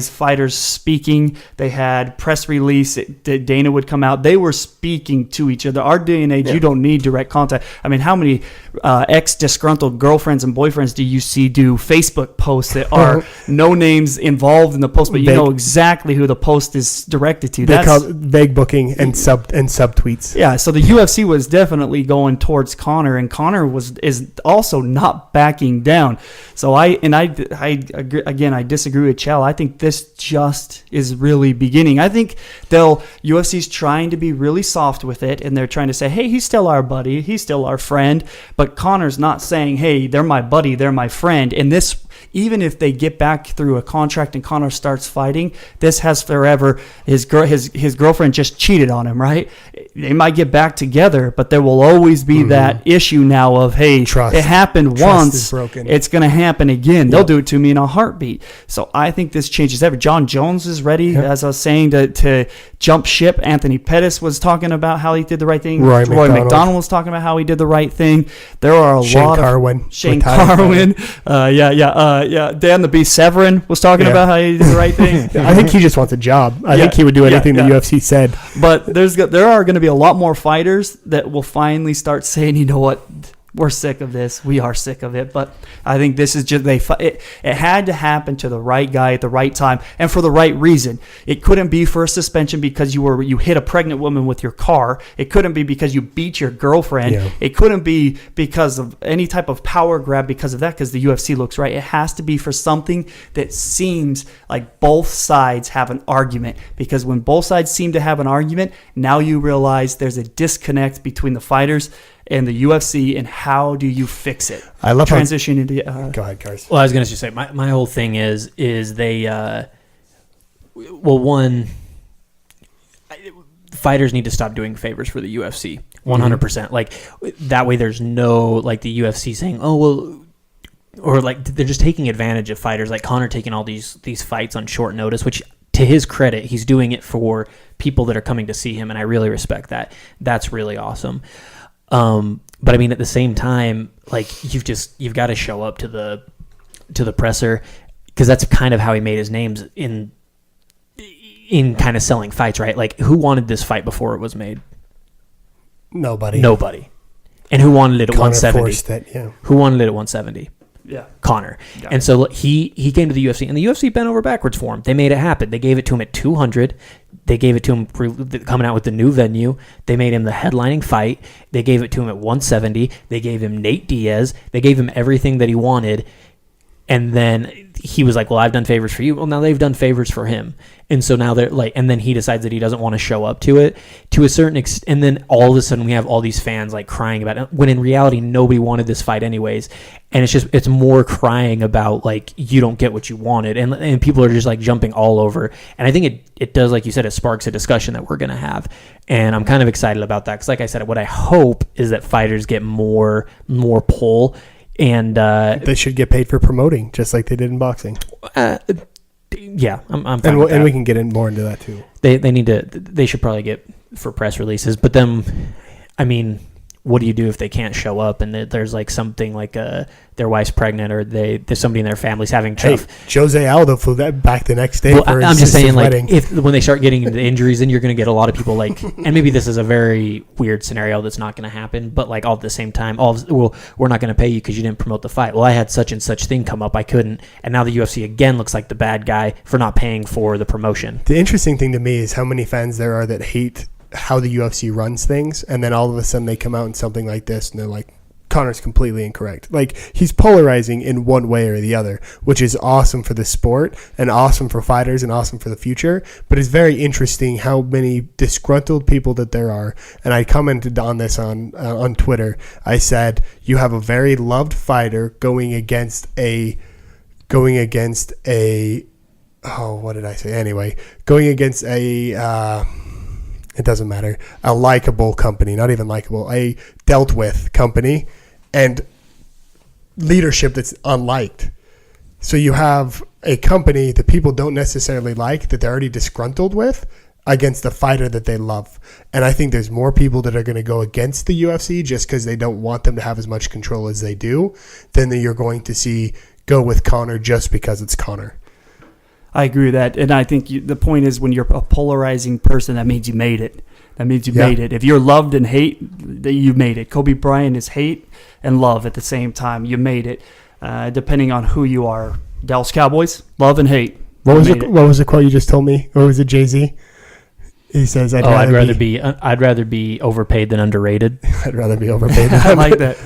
Speaker 2: fighters speaking. They had press release. Dana would come out. They were speaking to each other. Our day and age, you don't need direct contact. I mean, how many ex-disgruntled girlfriends and boyfriends do you see do Facebook posts that are no names involved in the post, but you know exactly who the post is directed to?
Speaker 1: They call it vague booking and sub tweets.
Speaker 2: Yeah, so the UFC was definitely going towards Conor, and Conor is also not backing down. So I agree, again, I disagree with Chell. I think this just is really beginning. I think UFC's trying to be really soft with it, and they're trying to say, hey, he's still our buddy, he's still our friend, but Conor's not saying, hey, they're my buddy, they're my friend. And this, even if they get back through a contract and Conor starts fighting, this has forever. His girlfriend just cheated on him, right? They might get back together, but there will always be that issue now of, hey,
Speaker 1: trust.
Speaker 2: It happened once, it's going to happen again.
Speaker 1: Yep.
Speaker 2: They'll do it to me in a heartbeat. So I think this changes everything. John Jones is ready, as I was saying, to jump ship. Anthony Pettis was talking about how he did the right thing. Roy McDonald was talking about how he did the right thing. There are a lot of... Shane Carwin. Dan the Beast Severin was talking about how he did the right thing.
Speaker 1: I think he just wants a job. I think he would do anything the UFC said.
Speaker 2: But there are going to be a lot more fighters that will finally start saying, you know what, we're sick of this. We are sick of it. But I think this is just it had to happen to the right guy at the right time and for the right reason. It couldn't be for a suspension because you hit a pregnant woman with your car. It couldn't be because you beat your girlfriend. Yeah. It couldn't be because of any type of power grab because of that, because the UFC looks right. It has to be for something that seems like both sides have an argument, because when both sides seem to have an argument, now you realize there's a disconnect between the fighters and the UFC, and how do you fix it?
Speaker 1: I love
Speaker 2: transition into.
Speaker 1: Go ahead, Karson.
Speaker 4: Well, I was going to just say my whole thing is they. Fighters need to stop doing favors for the UFC. 100%. Like that way, there's no like the UFC saying, oh well, or like they're just taking advantage of fighters like Conor taking all these fights on short notice, which. To his credit, he's doing it for people that are coming to see him, and I really respect that. That's really awesome. But I mean, at the same time, like you've got to show up to the presser, because that's kind of how he made his names in kind of selling fights, right? Like, who wanted this fight before it was made?
Speaker 1: Nobody.
Speaker 4: And who wanted it at
Speaker 1: Conor
Speaker 4: 170?
Speaker 1: Forced it, yeah.
Speaker 4: Who wanted it at 170?
Speaker 2: Yeah,
Speaker 4: Conor. And so he came to the UFC, and the UFC bent over backwards for him. They made it happen. They gave it to him at 200. They gave it to him for coming out with the new venue. They made him the headlining fight. They gave it to him at 170. They gave him Nate Diaz. They gave him everything that he wanted. And then he was like, well, I've done favors for you. Well, now they've done favors for him. And so now they're like, and then he decides that he doesn't want to show up to it to a certain extent. And then all of a sudden we have all these fans like crying about it, when in reality, nobody wanted this fight anyways. And it's more crying about like, you don't get what you wanted. And people are just like jumping all over. And I think it does, like you said, it sparks a discussion that we're going to have. And I'm kind of excited about that. Cause like I said, what I hope is that fighters get more pull. And they
Speaker 1: should get paid for promoting, just like they did in boxing.
Speaker 4: Yeah, I'm fine with that.
Speaker 1: And we can get in more into that too.
Speaker 4: They should probably get for press releases. But then, I mean, what do you do if they can't show up and there's like something like their wife's pregnant or there's somebody in their family's having tough.
Speaker 1: Hey, Jose Aldo flew that back the next day.
Speaker 4: Well,
Speaker 1: for
Speaker 4: I'm just saying, like,
Speaker 1: wedding.
Speaker 4: when they start getting into injuries, then you're going to get a lot of people like, and maybe this is a very weird scenario that's not going to happen, but like all at the same time, we're not going to pay you because you didn't promote the fight. Well, I had such and such thing come up, I couldn't, and now the UFC again looks like the bad guy for not paying for the promotion.
Speaker 1: The interesting thing to me is how many fans there are that hate how the UFC runs things, and then all of a sudden they come out in something like this and they're like, Conor's completely incorrect. Like, he's polarizing in one way or the other, which is awesome for the sport and awesome for fighters and awesome for the future. But it's very interesting how many disgruntled people that there are. And I commented on this on Twitter. I said, you have a very loved fighter going against a what did I say? Anyway, going against it doesn't matter, a likable company, not even likable, a dealt with company, and leadership that's unliked. So you have a company that people don't necessarily like, that they're already disgruntled with, against the fighter that they love. And I think there's more people that are going to go against the UFC just because they don't want them to have as much control as they do, than that you're going to see go with Conor just because it's Conor.
Speaker 2: I agree with that. And I think the point is, when you're a polarizing person, that means you made it. That means you made it. If you're loved and hate, you made it. Kobe Bryant is hate and love at the same time. You made it. Depending on who you are. Dallas Cowboys, love and hate.
Speaker 1: What was the quote you just told me? Or was it Jay-Z? He says, I'd rather be overpaid than underrated. I'd rather be overpaid than
Speaker 2: I like that.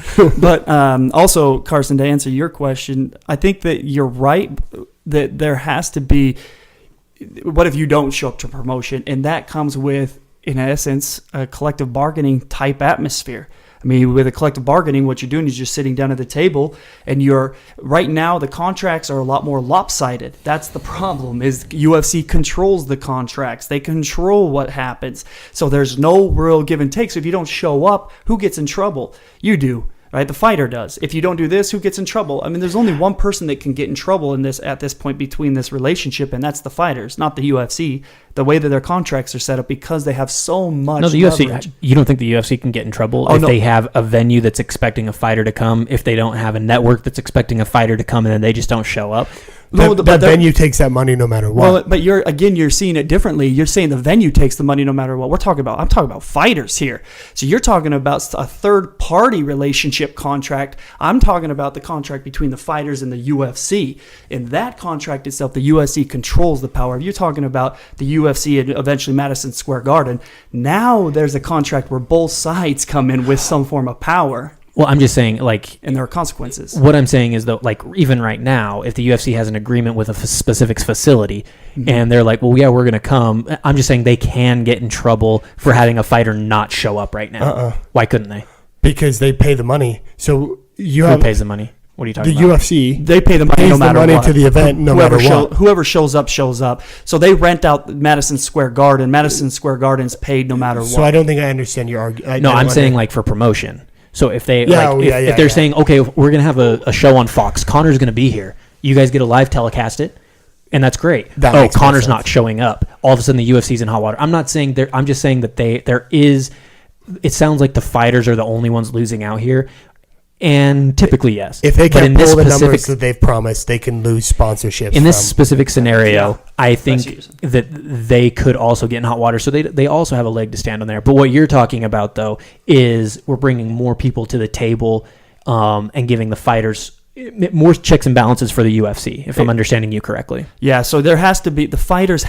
Speaker 2: But also, Karson, to answer your question, I think that you're right, that there has to be, what if you don't show up to promotion? And that comes with, in essence, a collective bargaining type atmosphere. I mean, with a collective bargaining, what you're doing is just sitting down at the table, and right now the contracts are a lot more lopsided. That's the problem, is UFC controls the contracts. They control what happens. So there's no real give and take. So if you don't show up, who gets in trouble? You do. Right, the fighter does. If you don't do this, who gets in trouble? I mean, there's only one person that can get in trouble at this point between this relationship, and that's the fighters, not the UFC. The way that their contracts are set up, because they have so much.
Speaker 4: No, the UFC. You don't think the UFC can get in trouble if they have a venue that's expecting a fighter to come? If they don't have a network that's expecting a fighter to come, and then they just don't show up?
Speaker 1: But venue takes that money no matter what.
Speaker 2: Well, but you're seeing it differently. You're saying the venue takes the money no matter what. I'm talking about fighters here. So you're talking about a third party relationship contract. I'm talking about the contract between the fighters and the UFC. In that contract itself, the UFC controls the power. If you're talking about the UFC and eventually Madison Square Garden, now there's a contract where both sides come in with some form of power.
Speaker 4: Well, I'm just saying, like...
Speaker 2: And there are consequences.
Speaker 4: What I'm saying is, though, like, even right now, if the UFC has an agreement with a specific facility, and they're like, well, yeah, we're going to come, I'm just saying they can get in trouble for having a fighter not show up right now. Why couldn't they?
Speaker 1: Because they pay the money. So
Speaker 4: Who pays the money? What are you talking
Speaker 1: about?
Speaker 4: The
Speaker 1: UFC.
Speaker 2: They pay the money no matter what.
Speaker 1: Pays the money to the event no matter what.
Speaker 2: Whoever shows up, shows up. So they rent out Madison Square Garden. Madison Square Garden's paid no matter what.
Speaker 1: So I don't think I understand your argument.
Speaker 4: No, I'm saying, like, for promotion. So if they if they're saying, okay, we're going to have a show on Fox, Conor's going to be here, you guys get a live telecast it, and that's great. Conor's not showing up. All of a sudden the UFC's in hot water. I'm not saying I'm just saying that there is, it sounds like the fighters are the only ones losing out here. And typically, yes.
Speaker 1: If they can pull the numbers that they've promised, they can lose sponsorships.
Speaker 4: In this specific scenario, I think that they could also get in hot water. So they also have a leg to stand on there. But what you're talking about, though, is we're bringing more people to the table and giving the fighters more checks and balances for the UFC, if I'm understanding you correctly.
Speaker 2: Yeah, so there has to be, the fighters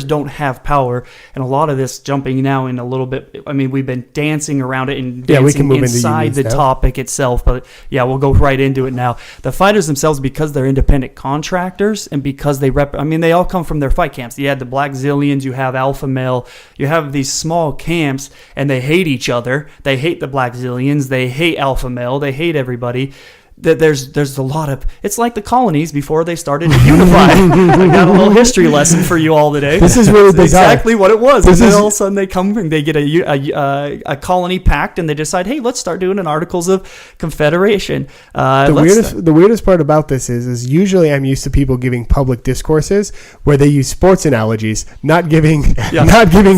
Speaker 2: don't have power, and a lot of this jumping now in a little bit, I mean, we've been dancing around it and dancing
Speaker 1: we can move
Speaker 2: inside the topic itself, but yeah, we'll go right into it now. The fighters themselves, because they're independent contractors and because they they all come from their fight camps. You had the Black Zillions, you have Alpha Male, you have these small camps, and they hate each other. They hate the Black Zillions, they hate Alpha Male, they hate everybody. That there's a lot of, it's like the colonies before they started to unify. I got a little history lesson for you all today.
Speaker 1: This is really
Speaker 2: exactly what it was. And then all of a sudden they come and they get a colony pact, and they decide, hey, let's start doing an Articles of Confederation.
Speaker 1: The weirdest part about this is usually I'm used to people giving public discourses where they use sports analogies, not giving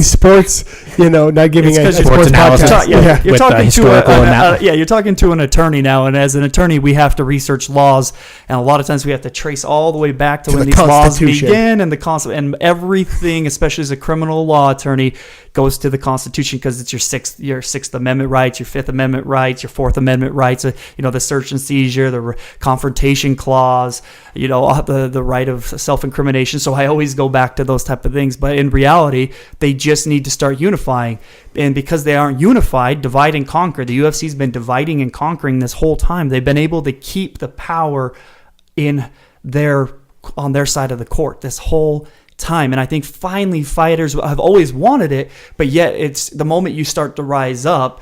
Speaker 1: sports, not giving a sports analysis.
Speaker 2: You're talking to an attorney now, and as an attorney, we have to research laws, and a lot of times we have to trace all the way back to when these laws begin, and everything, especially as a criminal law attorney, goes to the Constitution, because it's your Sixth Amendment rights, your Fifth Amendment rights, your Fourth Amendment rights. The search and seizure, the confrontation clause, the right of self-incrimination. So I always go back to those type of things. But in reality, they just need to start unifying. And because they aren't unified, divide and conquer. The UFC's been dividing and conquering this whole time. They've been able to keep the power on their side of the court this whole time. And I think finally fighters have always wanted it, but yet it's the moment you start to rise up,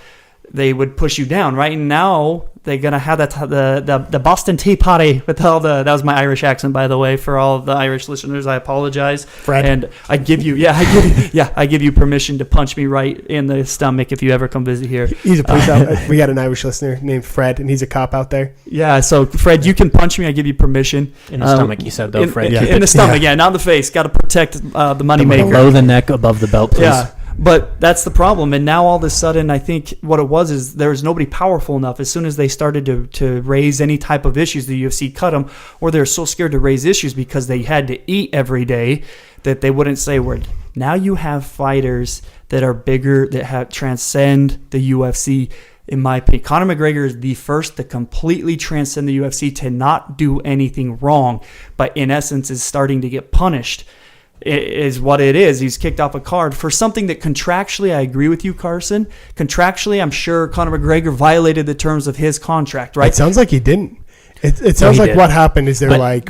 Speaker 2: they would push you down. Right now, they're gonna have the Boston Tea Party with all that was my Irish accent, by the way, for all of the Irish listeners. I apologize.
Speaker 1: Fred.
Speaker 2: And I give you permission to punch me right in the stomach if you ever come visit here.
Speaker 1: He's a police out. We got an Irish listener named Fred, and he's a cop out there.
Speaker 2: Yeah, so Fred, you can punch me. I give you permission.
Speaker 4: In the stomach, you said, though, Fred.
Speaker 2: In the stomach, not in the face. Got to protect the moneymaker.
Speaker 4: Below the neck, above the belt, please.
Speaker 2: Yeah. But that's the problem. And now all of a sudden, I think what it was is there was nobody powerful enough. As soon as they started to raise any type of issues, the UFC cut them, or they're so scared to raise issues because they had to eat every day that they wouldn't say a word. Now you have fighters that are bigger, that transcend the UFC. In my opinion, Conor McGregor is the first to completely transcend the UFC, to not do anything wrong, but in essence is starting to get punished. Is what it is. He's kicked off a card for something that contractually, I agree with you, Karson. Contractually, I'm sure Conor McGregor violated the terms of his contract, right?
Speaker 1: It sounds like he didn't. It sounds like what happened is we're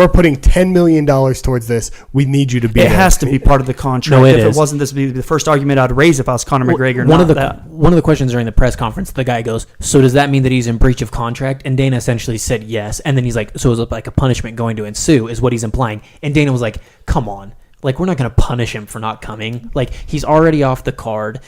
Speaker 1: putting $10 million towards this. We need you to be there.
Speaker 2: It has to be part of the contract.
Speaker 4: No,
Speaker 2: if it wasn't, this would be the first argument I'd raise if I was Conor McGregor.
Speaker 4: One of the questions during the press conference, the guy goes, so does that mean that he's in breach of contract? And Dana essentially said yes. And then he's like, so is it like a punishment going to ensue, is what he's implying. And Dana was like, come on. Like, we're not going to punish him for not coming. Like, he's already off the card.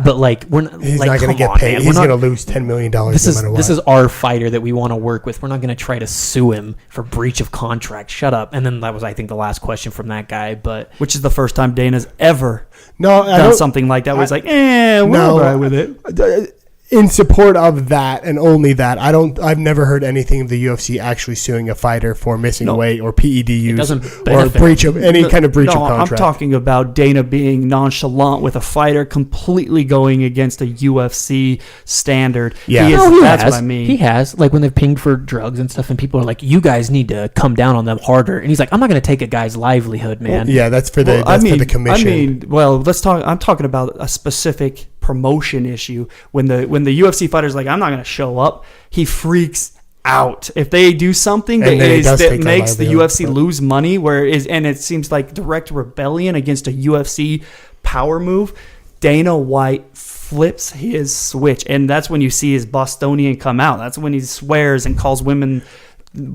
Speaker 4: But, like,
Speaker 1: he's not going to get paid. He's going to lose $10 million no matter what.
Speaker 4: This is our fighter that we want to work with. We're not going to try to sue him for breach of contract. Shut up. And then that was, I think, the last question from that guy. But
Speaker 2: which is the first time Dana's ever done something like that. Where he's like, we're all right with it.
Speaker 1: In support of that and only that, I've never heard anything of the UFC actually suing a fighter for missing weight or PED use or breach of any kind of breach of contract.
Speaker 2: I'm talking about Dana being nonchalant with a fighter completely going against a UFC standard.
Speaker 1: Yeah,
Speaker 2: that's what I mean.
Speaker 4: He has, like, when they've pinged for drugs and stuff, and people are like, "You guys need to come down on them harder." And he's like, "I'm not going to take a guy's livelihood, man."
Speaker 1: Well, yeah, that's for the commission.
Speaker 2: Let's talk. I'm talking about a specific promotion issue. When the UFC fighter's like, I'm not going to show up, he freaks out. If they do something that makes the UFC lose money, and it seems like direct rebellion against a UFC power move, Dana White flips his switch, and that's when you see his Bostonian come out. That's when he swears and calls women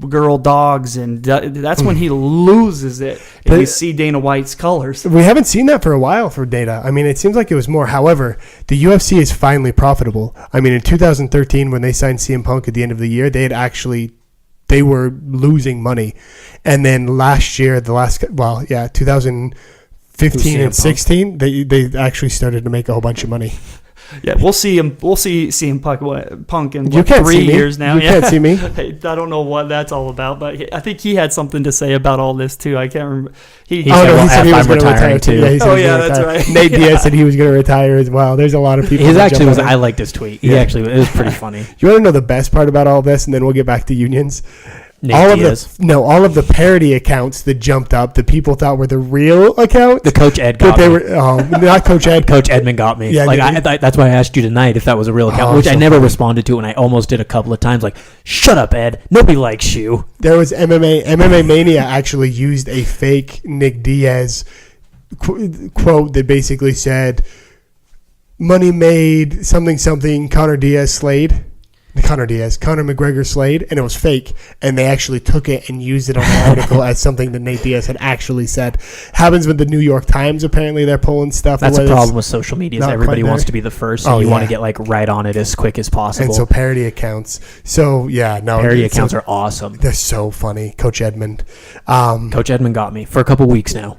Speaker 2: girl dogs, and that's when he loses it, and you see Dana White's colors.
Speaker 1: We haven't seen that for a while for Dana. I mean, it seems like it was more. However, the UFC is finally profitable. I mean, in 2013, when they signed CM Punk at the end of the year, they were losing money, and then last year, 2015 15 and 16, they actually started to make a whole bunch of money.
Speaker 2: Yeah, we'll see him. We'll see CM Punk in
Speaker 1: You can't
Speaker 2: 3
Speaker 1: see me.
Speaker 2: years now.
Speaker 1: You can't see me.
Speaker 2: I don't know what that's all about, but I think he had something to say about all this too. I can't remember.
Speaker 1: He said he was going to retire too. Yeah, he said
Speaker 2: that's right.
Speaker 1: Nate Diaz said he was going to retire as well. There's a lot of people.
Speaker 4: I liked his tweet. It was pretty funny.
Speaker 1: You want to know the best part about all this, and then we'll get back to unions. All of the parody accounts that jumped up, that people thought were the real accounts.
Speaker 4: The Coach Ed got me.
Speaker 1: Not Coach Ed.
Speaker 4: Coach Edmund got me.
Speaker 1: Yeah,
Speaker 4: that's why I asked you tonight if that was a real account, which I never responded to, and I almost did a couple of times. Like, shut up, Ed. Nobody likes you.
Speaker 1: There was MMA Mania actually used a fake Nick Diaz quote that basically said, "Money made something Conor McGregor slayed," and it was fake, and they actually took it and used it on the article as something that Nate Diaz had actually said. Happens with the New York Times. Apparently they're pulling stuff.
Speaker 4: That's a problem with social media. Everybody wants to be the first, so you want to get like right on it as quick as possible.
Speaker 1: And so parody accounts. Parody
Speaker 4: accounts are awesome.
Speaker 1: They're so funny. Coach Edmund.
Speaker 4: Coach Edmund got me for a couple weeks now.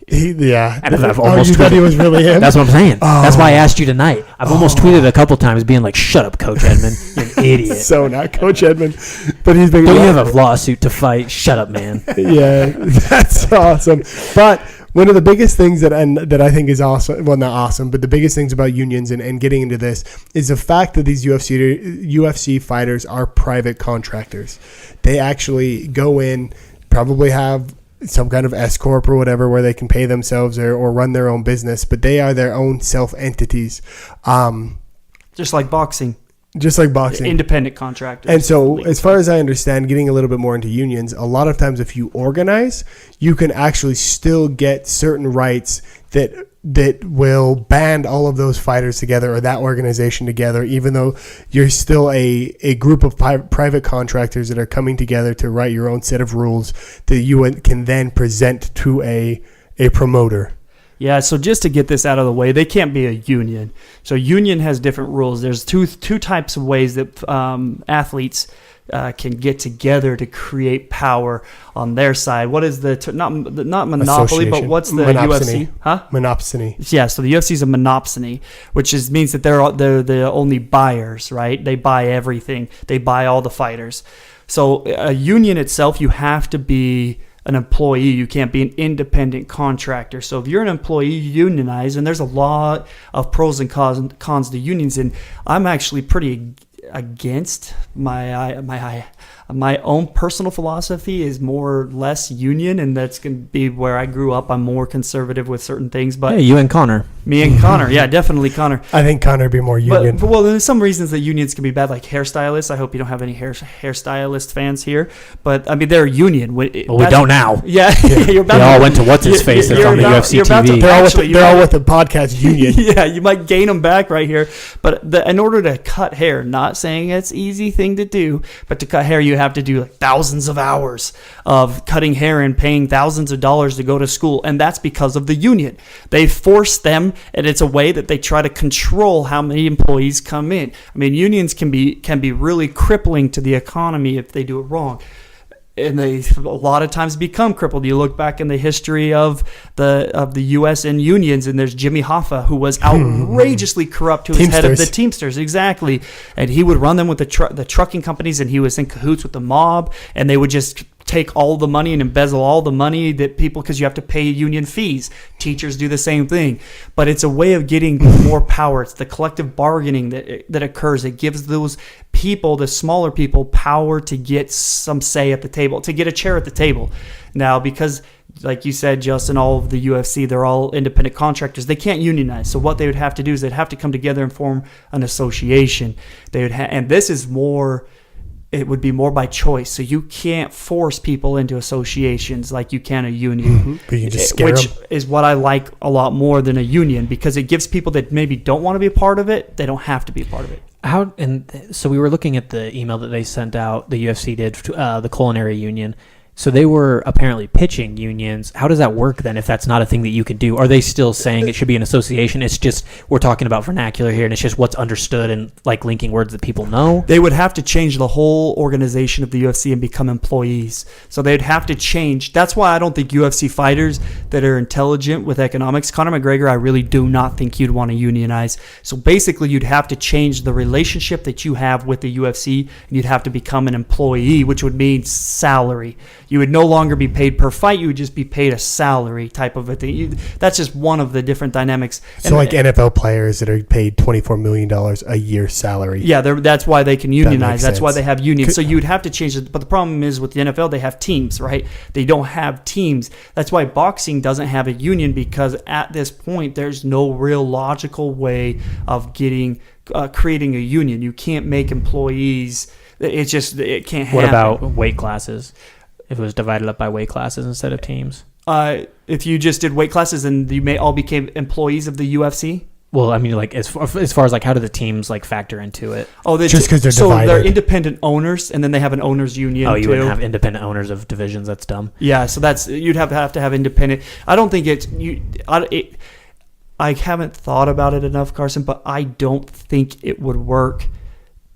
Speaker 1: And
Speaker 4: I've almost
Speaker 1: you thought he was really him?
Speaker 4: That's what I'm saying. That's why I asked you tonight. I've almost tweeted a couple times being like, shut up, Coach Edmund. You're an idiot.
Speaker 1: So not Coach Edmund. But he's been.
Speaker 4: Don't you have a lawsuit to fight? Shut up, man.
Speaker 1: Yeah, that's awesome. But one of the biggest things that I think is awesome, well, not awesome, but the biggest things about unions and getting into this is the fact that these UFC fighters are private contractors. They actually go in, probably have some kind of S corp or whatever where they can pay themselves or run their own business, but they are their own self entities.
Speaker 2: Just like boxing. Independent contractors.
Speaker 1: And so as far as I understand, getting a little bit more into unions, a lot of times if you organize, you can actually still get certain rights that will band all of those fighters together or that organization together, even though you're still a group of private contractors that are coming together to write your own set of rules that you can then present to a promoter.
Speaker 2: Yeah, so just to get this out of the way, they can't be a union. So union has different rules. There's two types of ways that athletes can get together to create power on their side. What is not monopoly, but what's the UFC? Huh?
Speaker 1: Monopsony.
Speaker 2: Yeah, so the UFC is a monopsony, which means that they're the only buyers, right? They buy everything. They buy all the fighters. So a union itself, you have to be an employee. You can't be an independent contractor. So if you're an employee, you unionize, and there's a lot of pros and cons to unions, and I'm actually pretty against my own personal philosophy is more or less union, and that's going to be where I grew up. I'm more conservative with certain things, but
Speaker 4: you and Connor.
Speaker 2: Me and Connor, yeah, definitely Connor.
Speaker 1: I think Connor would be more union.
Speaker 2: But there's some reasons that unions can be bad, like hairstylists. I hope you don't have any hairstylist fans here, but I mean they're a union.
Speaker 4: Well, we don't now.
Speaker 2: Yeah,
Speaker 4: you're about. They all went to what's his face that's on the UFC TV.
Speaker 1: They're all with the podcast union.
Speaker 2: Yeah, you might gain them back right here, but in order to cut hair, not saying it's an easy thing to do, but to cut hair you have to do like thousands of hours of cutting hair and paying thousands of dollars to go to school, and that's because of the union. They force them, and it's a way that they try to control how many employees come in. I mean, unions can be really crippling to the economy if they do it wrong. And they a lot of times become crippled. You look back in the history of the U.S. and unions, and there's Jimmy Hoffa, who was outrageously corrupt, who was head of the Teamsters, exactly. And he would run them with the trucking companies, and he was in cahoots with the mob, and they would just take all the money and embezzle all the money that people, because you have to pay union fees. Teachers do the same thing. But it's a way of getting more power. It's the collective bargaining that occurs. It gives those people, the smaller people, power to get some say at the table, to get a chair at the table. Now, because like you said, Justin, all of the UFC, they're all independent contractors. They can't unionize. So what they would have to do is they'd have to come together and form an association. And this is more... It would be more by choice. So you can't force people into associations like you can a union.
Speaker 1: But you just scare them.
Speaker 2: Is what I like a lot more than a union, because it gives people that maybe don't want to be a part of it, they don't have to be a part of it.
Speaker 4: So we were looking at the email that they sent out, the UFC did, the culinary union, So they were apparently pitching unions. How does that work then if that's not a thing that you can do? Are they still saying it should be an association? It's just, we're talking about vernacular here, and it's just what's understood and like linking words that people know?
Speaker 2: They would have to change the whole organization of the UFC and become employees. So they'd have to change. That's why I don't think UFC fighters that are intelligent with economics, Conor McGregor, I really do not think you'd want to unionize. So basically you'd have to change the relationship that you have with the UFC, and you'd have to become an employee, which would mean salary. You would no longer be paid per fight. You would just be paid a salary type of a thing. That's just one of the different dynamics.
Speaker 1: So like NFL players that are paid $24 million a year salary.
Speaker 2: Yeah, that's why they can unionize. That's why
Speaker 1: sense.
Speaker 2: they have unions. So you would have to change it. But the problem is with the NFL, they have teams, right? They don't have teams. That's why boxing doesn't have a union, because at this point, there's no real logical way of creating a union. You can't make employees. It can't happen.
Speaker 4: What about weight classes? If it was divided up by weight classes instead of teams?
Speaker 2: If you just did weight classes and you may all became employees of the UFC?
Speaker 4: Well, I mean, like as far as like, how do the teams like factor into it?
Speaker 2: Oh,
Speaker 1: just because they're divided.
Speaker 2: So they're independent owners, and then they have an owners union.
Speaker 4: Oh, you wouldn't have independent owners of divisions. That's dumb.
Speaker 2: Yeah, so you'd have to have independent. I don't think I haven't thought about it enough, Karson, but I don't think it would work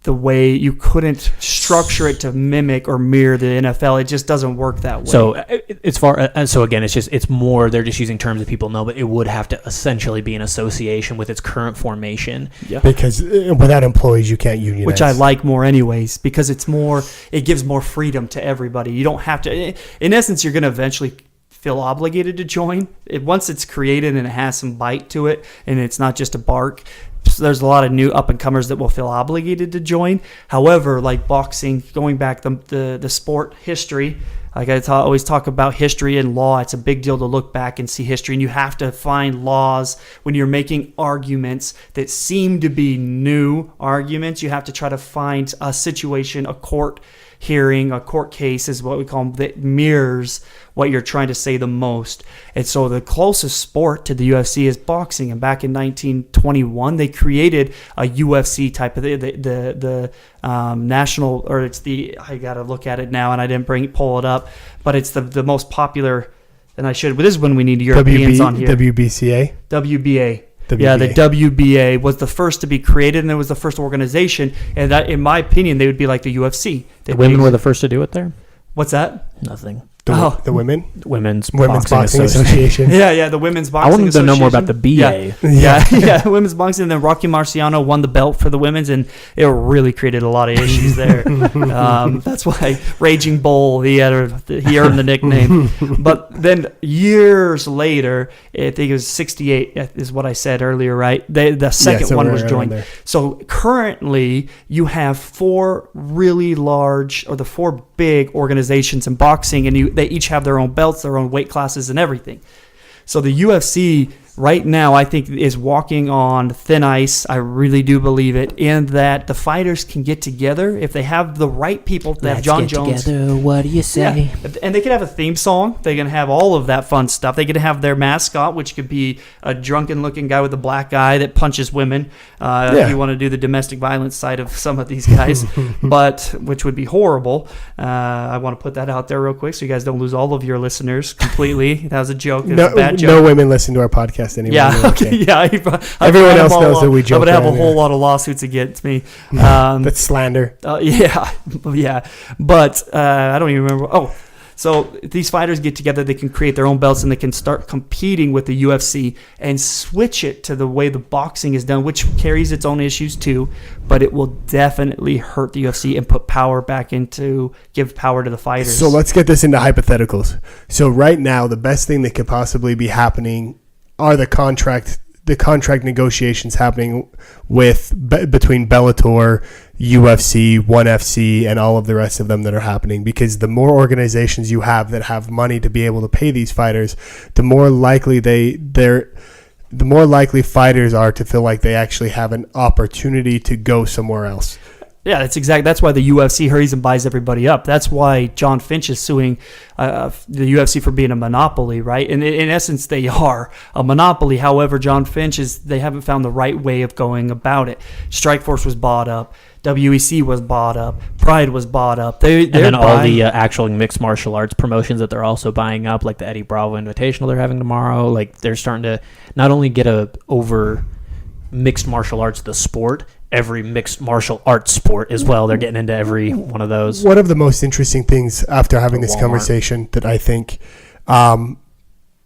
Speaker 2: the way you couldn't structure it to mimic or mirror the NFL. It just doesn't work that way.
Speaker 4: So again, it's more, they're just using terms that people know, but it would have to essentially be an association with its current formation.
Speaker 2: Yeah.
Speaker 1: Because without employees, you can't unionize.
Speaker 2: Which I like more anyways, because it gives more freedom to everybody. You don't have to, in essence, you're going to eventually feel obligated to join. Once it's created and it has some bite to it, and it's not just a bark, there's a lot of new up-and-comers that will feel obligated to join. However, like boxing, going back the sport history, like I always talk about history and law, it's a big deal to look back and see history, and you have to find laws when you're making arguments that seem to be new arguments. You have to try to find a situation, a court hearing, a court case is what we call them, that mirrors what you're trying to say the most. And so the closest sport to the UFC is boxing. And back in 1921, they created a UFC type of the national, or it's I got to look at it now, and I didn't pull it up, but it's the most popular. And but this is when we need Europeans on here.
Speaker 1: WBCA?
Speaker 2: WBA. Yeah, the WBA was the first to be created, and it was the first organization. And that, in my opinion, they would be like the UFC.
Speaker 4: The women were the first to do it there?
Speaker 2: What's that?
Speaker 4: Nothing.
Speaker 1: The women?
Speaker 4: Women's
Speaker 1: Boxing Association.
Speaker 2: Yeah, the Women's Boxing Association.
Speaker 4: I wanted to know more about the BA.
Speaker 2: Yeah, Women's Boxing. And then Rocky Marciano won the belt for the women's, and it really created a lot of issues there. That's why Raging Bull, he earned the nickname. But then years later, I think it was 68 is what I said earlier, right? The second one was joined. So currently, you have four really large, or the four big organizations in boxing, and they each have their own belts, their own weight classes, and everything. So the UFC right now, I think, is walking on thin ice. I really do believe it, and that the fighters can get together if they have the right people. That have John Jones.
Speaker 4: Together. What do you say?
Speaker 2: Yeah. And they could have a theme song. They can have all of that fun stuff. They could have their mascot, which could be a drunken-looking guy with a black eye that punches women. If you want to do the domestic violence side of some of these guys, which would be horrible. I want to put that out there real quick so you guys don't lose all of your listeners completely. That was a joke. It was a bad joke.
Speaker 1: No women listen to our podcast anymore.
Speaker 2: Yeah, okay. Yeah.
Speaker 1: Everyone else knows that we joke.
Speaker 2: I'm gonna have a whole lot of lawsuits against me.
Speaker 1: That's slander.
Speaker 2: Yeah. But I don't even remember. Oh, so these fighters get together, they can create their own belts, and they can start competing with the UFC and switch it to the way the boxing is done, which carries its own issues too. But it will definitely hurt the UFC and put power back give power to the fighters.
Speaker 1: So let's get this into hypotheticals. So right now, the best thing that could possibly be happening are the contract negotiations happening between Bellator, UFC, ONE FC, and all of the rest of them that are happening. Because the more organizations you have that have money to be able to pay these fighters, the more likely fighters are to feel like they actually have an opportunity to go somewhere else.
Speaker 2: Yeah, that's why the UFC hurries and buys everybody up. That's why John Finch is suing the UFC for being a monopoly, right? And in essence, they are a monopoly. However, John Finch they haven't found the right way of going about it. Strikeforce was bought up. WEC was bought up. Pride was bought up. And then
Speaker 4: all the actual mixed martial arts promotions that they're also buying up, like the Eddie Bravo Invitational they're having tomorrow. Like, they're starting to not only get over mixed martial arts, the sport, every mixed martial arts sport as well. They're getting into every one of those.
Speaker 1: One of the most interesting things after having this conversation that I think the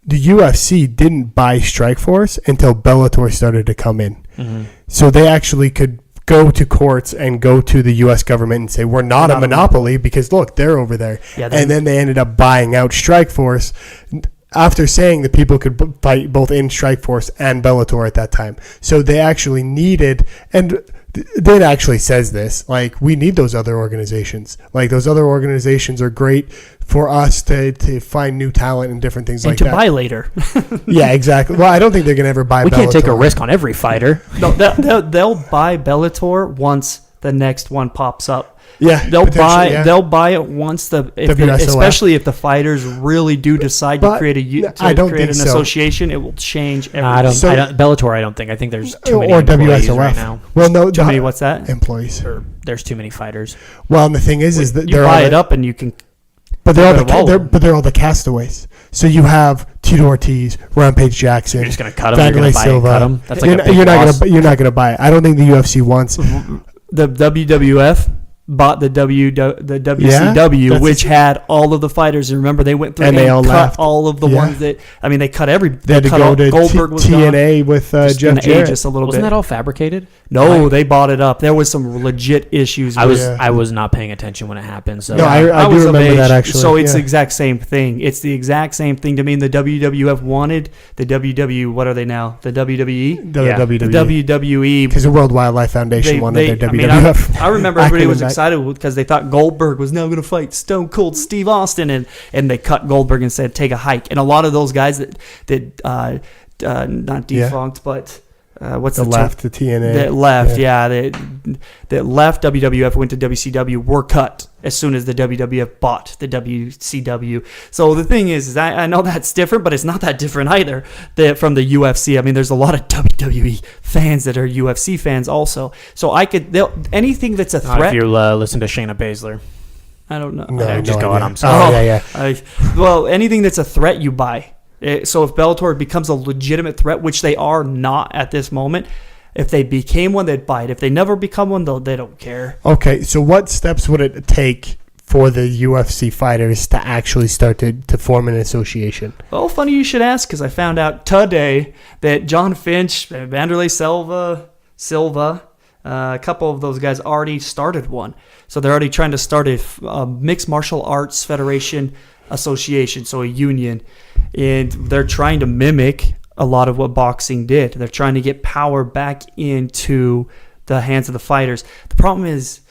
Speaker 1: UFC didn't buy Strikeforce until Bellator started to come in. Mm-hmm. So they actually could go to courts and go to the U.S. government and say, we're not a monopoly because, look, they're over there. Yeah, and then they ended up buying out Strikeforce after saying that people could fight both in Strikeforce and Bellator at that time. So they actually needed, and Dana actually says this, like, we need those other organizations. Like, those other organizations are great for us to find new talent and different things like that.
Speaker 2: And to buy later.
Speaker 1: Yeah, exactly. Well, I don't think they're going to ever buy Bellator.
Speaker 4: We can't take a risk on every fighter.
Speaker 2: No, they'll buy Bellator once the next one pops up.
Speaker 1: Yeah,
Speaker 2: they'll buy it once especially if the fighters really do decide to create an association. It will change everything.
Speaker 4: Bellator, I don't think. I think there's too many employees right now.
Speaker 1: Well, no,
Speaker 2: too many. What's that?
Speaker 1: Employees.
Speaker 4: Or there's too many fighters.
Speaker 1: Well, and the thing is that
Speaker 2: you buy it up and you can.
Speaker 1: But they're all the castaways. So you have Tito Ortiz, Rampage Jackson.
Speaker 4: You're just gonna cut them. You're gonna buy and cut them. That's like
Speaker 1: you're not gonna buy it. I don't think the UFC wants
Speaker 2: the WWF. Bought the WCW, which had all of the fighters. And remember, they went through and cut all of the ones that. I mean, they cut every.
Speaker 1: They had to go to Goldberg was TNA with Jeff Jarrett.
Speaker 2: Just a little
Speaker 4: Wasn't
Speaker 2: bit.
Speaker 4: That all fabricated?
Speaker 2: No, they bought it up. There was some legit issues.
Speaker 4: I was not paying attention when it happened. So
Speaker 1: no, I do remember that actually.
Speaker 2: So it's the exact same thing. It's the exact same thing to me. The WWF wanted the WW. What are they now? The WWE.
Speaker 1: The
Speaker 2: WWE.
Speaker 1: Because the World Wildlife Foundation wanted their WWF.
Speaker 2: I remember everybody was excited because they thought Goldberg was now going to fight Stone Cold Steve Austin, and they cut Goldberg and said take a hike. And a lot of those guys that not defunct, but what's the
Speaker 1: left the TNA
Speaker 2: that left, that left WWF went to WCW were cut as soon as the WWF bought the WCW. So the thing is I know that's different, but it's not that different either from the UFC. I mean, there's a lot of WWE fans that are UFC fans also. So anything that's a threat.
Speaker 4: If you listen to Shayna Baszler.
Speaker 2: I don't know.
Speaker 4: No, just go on. I'm sorry.
Speaker 2: Well, anything that's a threat you buy. So if Bellator becomes a legitimate threat, which they are not at this moment, if they became one, they'd buy it. If they never become one, they don't care.
Speaker 1: Okay, so what steps would it take for the UFC fighters to actually start to form an association?
Speaker 2: Well, funny you should ask, because I found out today that John Finch, Vanderlei Silva, a couple of those guys already started one. So they're already trying to start a mixed martial arts federation association, so a union, and they're trying to mimic a lot of what boxing did. They're trying to get power back into the hands of the fighters. The problem is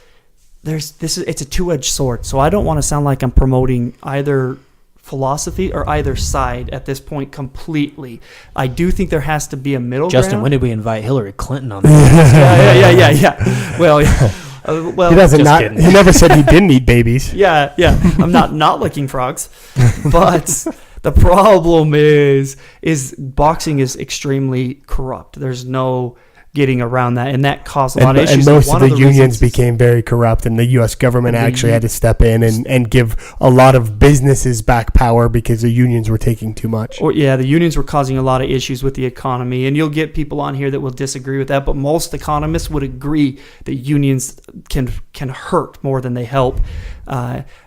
Speaker 2: it's a two-edged sword, so I don't want to sound like I'm promoting either philosophy or either side at this point completely. I do think there has to be a middle
Speaker 4: Justin,
Speaker 2: ground.
Speaker 4: when did we invite Hillary Clinton on this?
Speaker 2: Yeah. Well,
Speaker 1: he doesn't. He never said he didn't eat babies.
Speaker 2: Yeah. I'm not licking frogs, but the problem is boxing is extremely corrupt. There's no getting around that, and that caused a lot of issues.
Speaker 1: And most of the unions became very corrupt, and the U.S. government actually had to step in and give a lot of businesses back power because the unions were taking too much.
Speaker 2: The unions were causing a lot of issues with the economy, and you'll get people on here that will disagree with that, but most economists would agree that unions can hurt more than they help.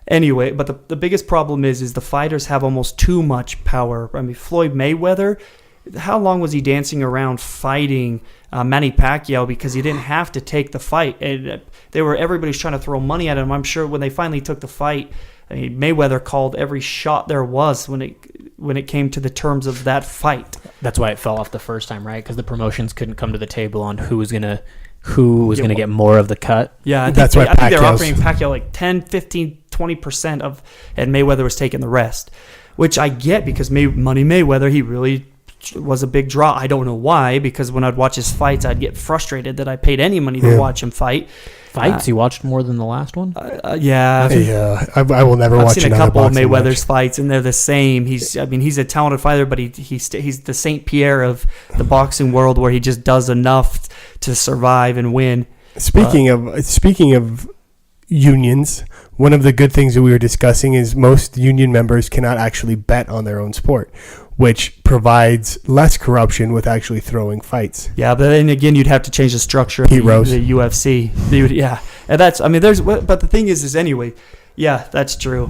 Speaker 2: Anyway, but the biggest problem is the fighters have almost too much power. I mean, Floyd Mayweather, how long was he dancing around fighting Manny Pacquiao because he didn't have to take the fight? And everybody's trying to throw money at him. I'm sure when they finally took the fight, Mayweather called every shot there was when it came to the terms of that fight.
Speaker 4: That's why it fell off the first time, right? Because the promotions couldn't come to the table on who was gonna get more of the cut.
Speaker 2: Yeah, I think they're offering Pacquiao like 10, 15, 20% of, and Mayweather was taking the rest, which I get because Money Mayweather, he really was a big draw. I don't know why, because when I'd watch his fights, I'd get frustrated that I paid any money to watch him fight.
Speaker 4: fights? You watched more than the last one?
Speaker 2: Yeah.
Speaker 1: I will never watch.
Speaker 2: I've seen a
Speaker 1: another
Speaker 2: couple of
Speaker 1: boxing
Speaker 2: Mayweather's
Speaker 1: match.
Speaker 2: fights, and they're the same. He's a talented fighter, but he's the Saint Pierre of the boxing world, where he just does enough to survive and win.
Speaker 1: Speaking of unions, one of the good things that we were discussing is most union members cannot actually bet on their own sport, which provides less corruption with actually throwing fights.
Speaker 2: Yeah, but then again, you'd have to change the structure of the UFC. And but the thing is anyway, yeah, that's true.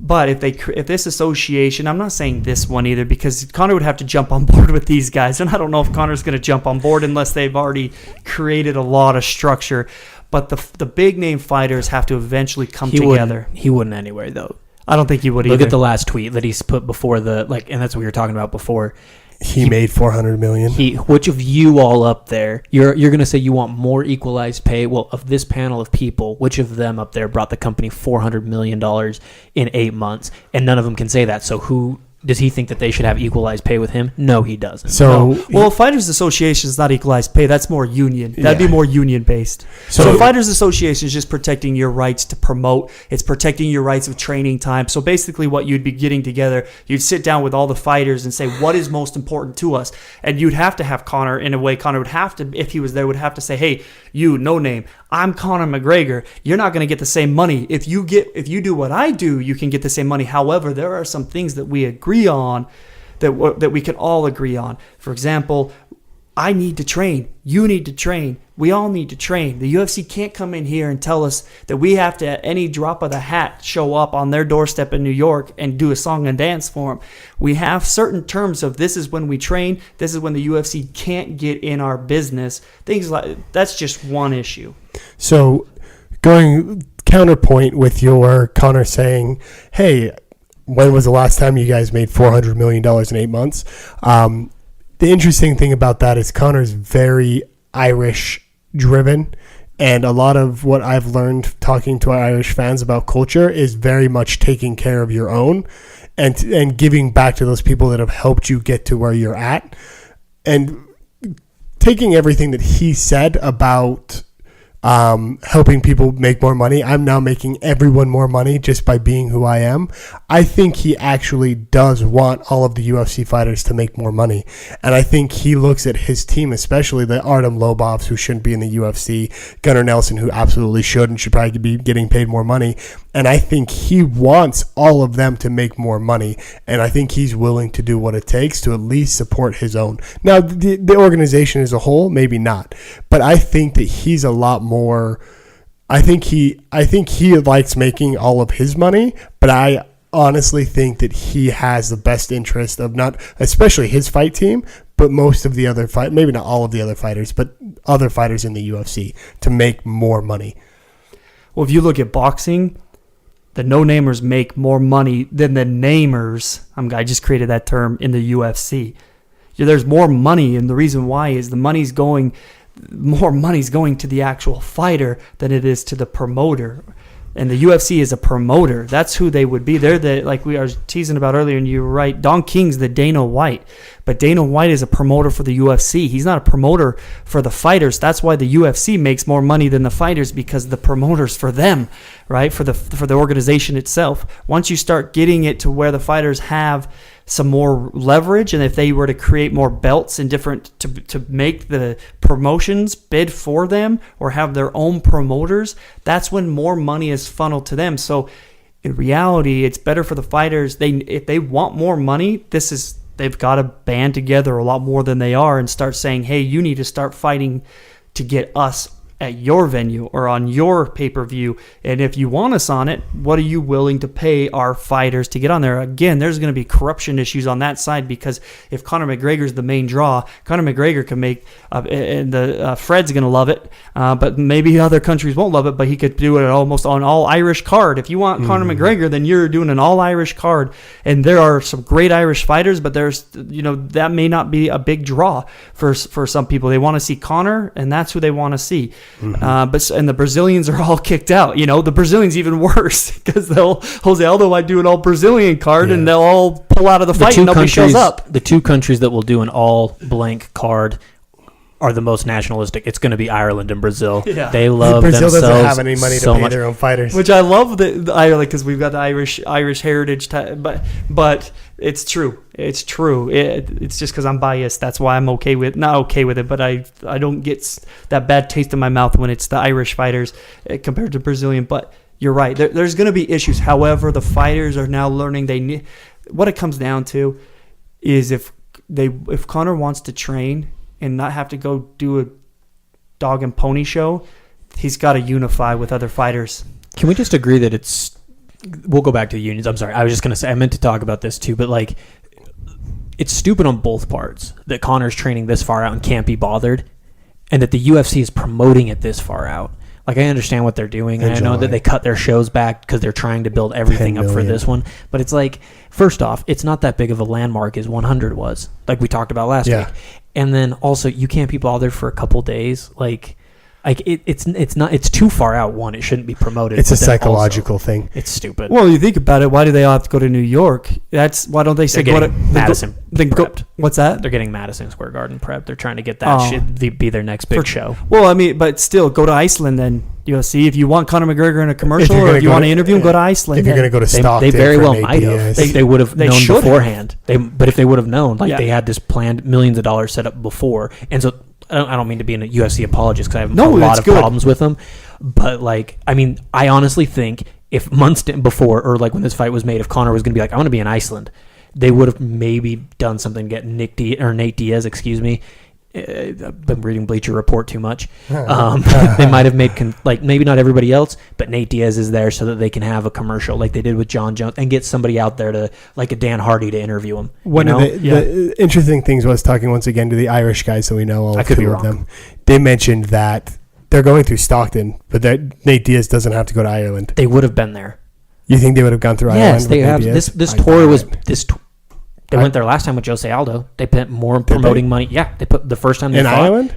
Speaker 2: But if this association, I'm not saying this one either, because Conor would have to jump on board with these guys, and I don't know if Conor's going to jump on board unless they've already created a lot of structure. But the big name fighters have to eventually come together.
Speaker 4: He wouldn't anyway, though.
Speaker 2: I don't think he would either.
Speaker 4: Look at the last tweet that he's put before and that's what we were talking about before.
Speaker 1: He made $400 million.
Speaker 4: Which of you all up there, you're going to say you want more equalized pay? Well, of this panel of people, which of them up there brought the company $400 million in 8 months? And none of them can say that. So who does he think that they should have equalized pay with him? No, he doesn't.
Speaker 1: So,
Speaker 2: well, Fighters Association is not equalized pay. That's more union. That'd be more union based. So Fighters Association is just protecting your rights to promote. It's protecting your rights of training time. So basically what you'd be getting together, you'd sit down with all the fighters and say, what is most important to us? And you'd have to have Conor, in a way, Conor would have to, if he was there, would have to say, hey, you, no name, I'm Conor McGregor. You're not going to get the same money. If you do what I do, you can get the same money. However, there are some things that we agree on that we can all agree on. For example, I need to train. You need to train. We all need to train. The UFC can't come in here and tell us that we have to, at any drop of the hat, show up on their doorstep in New York and do a song and dance for them. We have certain terms of this is when we train. This is when the UFC can't get in our business. Things like that's just one issue. So
Speaker 1: going counterpoint with your Conor saying, hey, when was the last time you guys made $400 million in 8 months? The interesting thing about that is Conor's very Irish driven, and a lot of what I've learned talking to our Irish fans about culture is very much taking care of your own and giving back to those people that have helped you get to where you're at, and taking everything that he said about helping people make more money. I'm now making everyone more money just by being who I am. I think he actually does want all of the UFC fighters to make more money. And I think he looks at his team, especially the Artem Lobovs, who shouldn't be in the UFC, Gunnar Nelson, who absolutely should and should probably be getting paid more money. And I think he wants all of them to make more money. And I think he's willing to do what it takes to at least support his own. Now, the organization as a whole, maybe not. But I think that he's a lot more. I think he likes making all of his money, but I honestly think that he has the best interest of not, especially his fight team, but most of the other maybe not all of the other fighters, but other fighters in the UFC to make more money.
Speaker 2: Well, if you look at boxing, the no-namers make more money than the namers. I just created that term in the UFC. There's more money, and the reason why is more money's going to the actual fighter than it is to the promoter. And the UFC is a promoter. That's who they would be. They're like we are teasing about earlier, and you were right. Don King's the Dana White. But Dana White is a promoter for the UFC. He's not a promoter for the fighters. That's why the UFC makes more money than the fighters, because the promoter's for them, right? For the organization itself. Once you start getting it to where the fighters have some more leverage, and if they were to create more belts and different to make the promotions bid for them or have their own promoters, that's when more money is funneled to them. So in reality, it's better for the fighters. If they want more money, they've got to band together a lot more than they are and start saying, hey, you need to start fighting to get us at your venue or on your pay-per-view. And if you want us on it, what are you willing to pay our fighters to get on there? Again, there's going to be corruption issues on that side, because if Conor McGregor's the main draw, Conor McGregor can make, and the Fred's going to love it, but maybe other countries won't love it, but he could do it almost on all Irish card. If you want Conor McGregor, then you're doing an all Irish card. And there are some great Irish fighters, but there's, that may not be a big draw for some people. They want to see Conor, and that's who they want to see. And the Brazilians are all kicked out. The Brazilians even worse, because Jose Aldo might do an all Brazilian card, and they'll all pull out of the fight and nobody shows up.
Speaker 4: The two countries that will do an all blank card are the most nationalistic. It's going to be Ireland and Brazil.
Speaker 2: Yeah.
Speaker 4: They love
Speaker 1: Brazil
Speaker 4: themselves
Speaker 1: doesn't have any money to
Speaker 4: so
Speaker 1: pay
Speaker 4: much.
Speaker 1: their own fighters.
Speaker 2: Which I love the Ireland, because we've got the Irish heritage, but it's true. It's true. It's just because I'm biased. That's why I'm not okay with it. But I don't get that bad taste in my mouth when it's the Irish fighters compared to Brazilian. But you're right. There's going to be issues. However, the fighters are now learning. What it comes down to is if Conor wants to train and not have to go do a dog and pony show, he's got to unify with other fighters.
Speaker 4: Can we just agree that we'll go back to the unions. I'm sorry. I was just going to say, I meant to talk about this too, but like, it's stupid on both parts that Conor's training this far out and can't be bothered, and that the UFC is promoting it this far out. Like, I understand what they're doing, and I know that they cut their shows back because they're trying to build everything up for this one. But it's like, first off, it's not that big of a landmark as 100 was, like we talked about last week. And then also, you can't be bothered for a couple days. It's too far out. One, it shouldn't be promoted.
Speaker 1: It's a psychological thing.
Speaker 4: It's stupid.
Speaker 2: Well, you think about it. Why do they all have to go to New York? Why don't they say go to
Speaker 4: Madison? Prepped.
Speaker 2: What's that?
Speaker 4: They're getting Madison Square Garden prepped. They're trying to get that shit be their next big show.
Speaker 2: Well, I mean, but still, go to Iceland then. UFC. If you want Conor McGregor in a commercial, or if you want to interview him, go to Iceland.
Speaker 1: If you're going to go to Stockton,
Speaker 4: they very well might have. They would have known beforehand. But if they would have known, they had this planned, millions of dollars set up before, and so. I don't mean to be a UFC apologist because I have a lot of problems with them. But, I honestly think if months before, or like when this fight was made, if Conor was going to be like, I want to be in Iceland, they would have maybe done something to get Nate Diaz, I've been reading Bleacher Report too much. They might have made, maybe not everybody else, but Nate Diaz is there so that they can have a commercial like they did with John Jones and get somebody out there to, like a Dan Hardy, to interview him.
Speaker 1: One of the interesting things was talking once again to the Irish guys, so we know all two of them. They mentioned that they're going through Stockton, but that Nate Diaz doesn't have to go to Ireland.
Speaker 4: They would have been there.
Speaker 1: You think they would have gone through Ireland?
Speaker 4: Yes, they have. This tour was this. They went there last time with Jose Aldo. They put more promoting money. Yeah, they put the first time they fought.
Speaker 1: Ireland?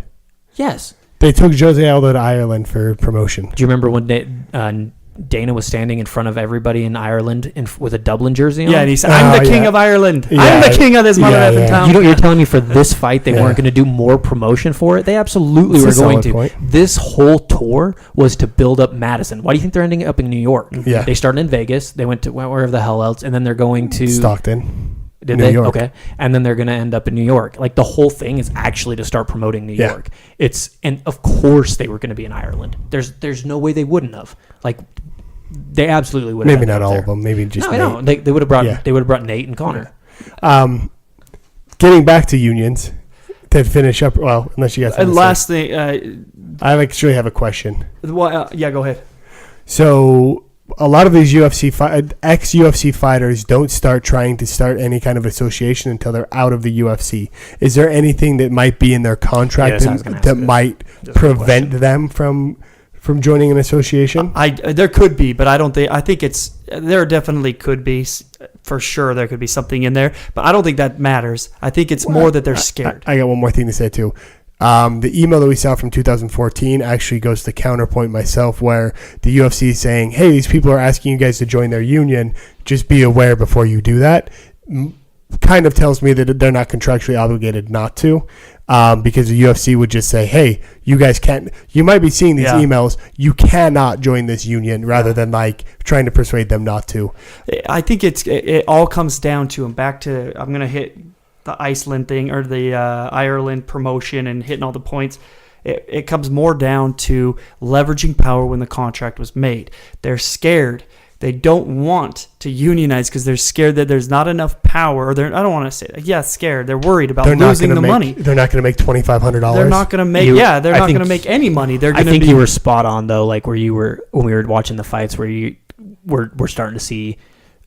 Speaker 4: Yes.
Speaker 1: They took Jose Aldo to Ireland for promotion.
Speaker 4: Do you remember when Dana was standing in front of everybody in Ireland with a Dublin jersey on?
Speaker 2: Yeah, and he said, I'm the king of Ireland. Yeah. I'm the king of this mother effing town.
Speaker 4: You're telling me for this fight they weren't going to do more promotion for it? They absolutely were going to. Point. This whole tour was to build up Madison. Why do you think they're ending up in New York?
Speaker 1: Yeah.
Speaker 4: They started in Vegas. They went to wherever the hell else, and then they're going to
Speaker 1: Stockton.
Speaker 4: Did
Speaker 1: New
Speaker 4: they?
Speaker 1: York.
Speaker 4: Okay. And then they're going to end up in New York. Like, the whole thing is actually to start promoting New York. And of course they were going to be in Ireland. There's no way they wouldn't have. Like, they absolutely would have.
Speaker 1: Maybe not all of them. Maybe just Nate.
Speaker 4: No, they would have brought they would have brought Nate and Conor.
Speaker 1: Getting back to unions to finish up. Well, unless you guys.
Speaker 2: Last thing,
Speaker 1: I actually have a question.
Speaker 2: Well, go ahead.
Speaker 1: So a lot of these ex-UFC fighters don't start trying to start any kind of association until they're out of the UFC. Is there anything that might be in their contract that might prevent them from joining an association?
Speaker 2: There could be, but I don't think. I think there definitely could be. For sure, there could be something in there, but I don't think that matters. I think it's more that they're scared.
Speaker 1: I got one more thing to say too. The email that we saw from 2014 actually goes to counterpoint myself, where the UFC is saying, hey, these people are asking you guys to join their union. Just be aware before you do that. Kind of tells me that they're not contractually obligated not to, because the UFC would just say, hey, you guys can't. You might be seeing these emails. You cannot join this union, rather than like trying to persuade them not to.
Speaker 2: I think it all comes down to, and back to, I'm going to hit the Iceland thing, or the Ireland promotion, and hitting all the points. It comes more down to leveraging power when the contract was made. They're scared. They don't want to unionize because they're scared that there's not enough power. Or I don't want to say, scared. They're worried about losing the money.
Speaker 1: They're not going to make $2,500.
Speaker 2: They're not going to make. They're not going to make any money. They're going to.
Speaker 4: I think you were spot on though. Like when we were watching the fights, where we're starting to see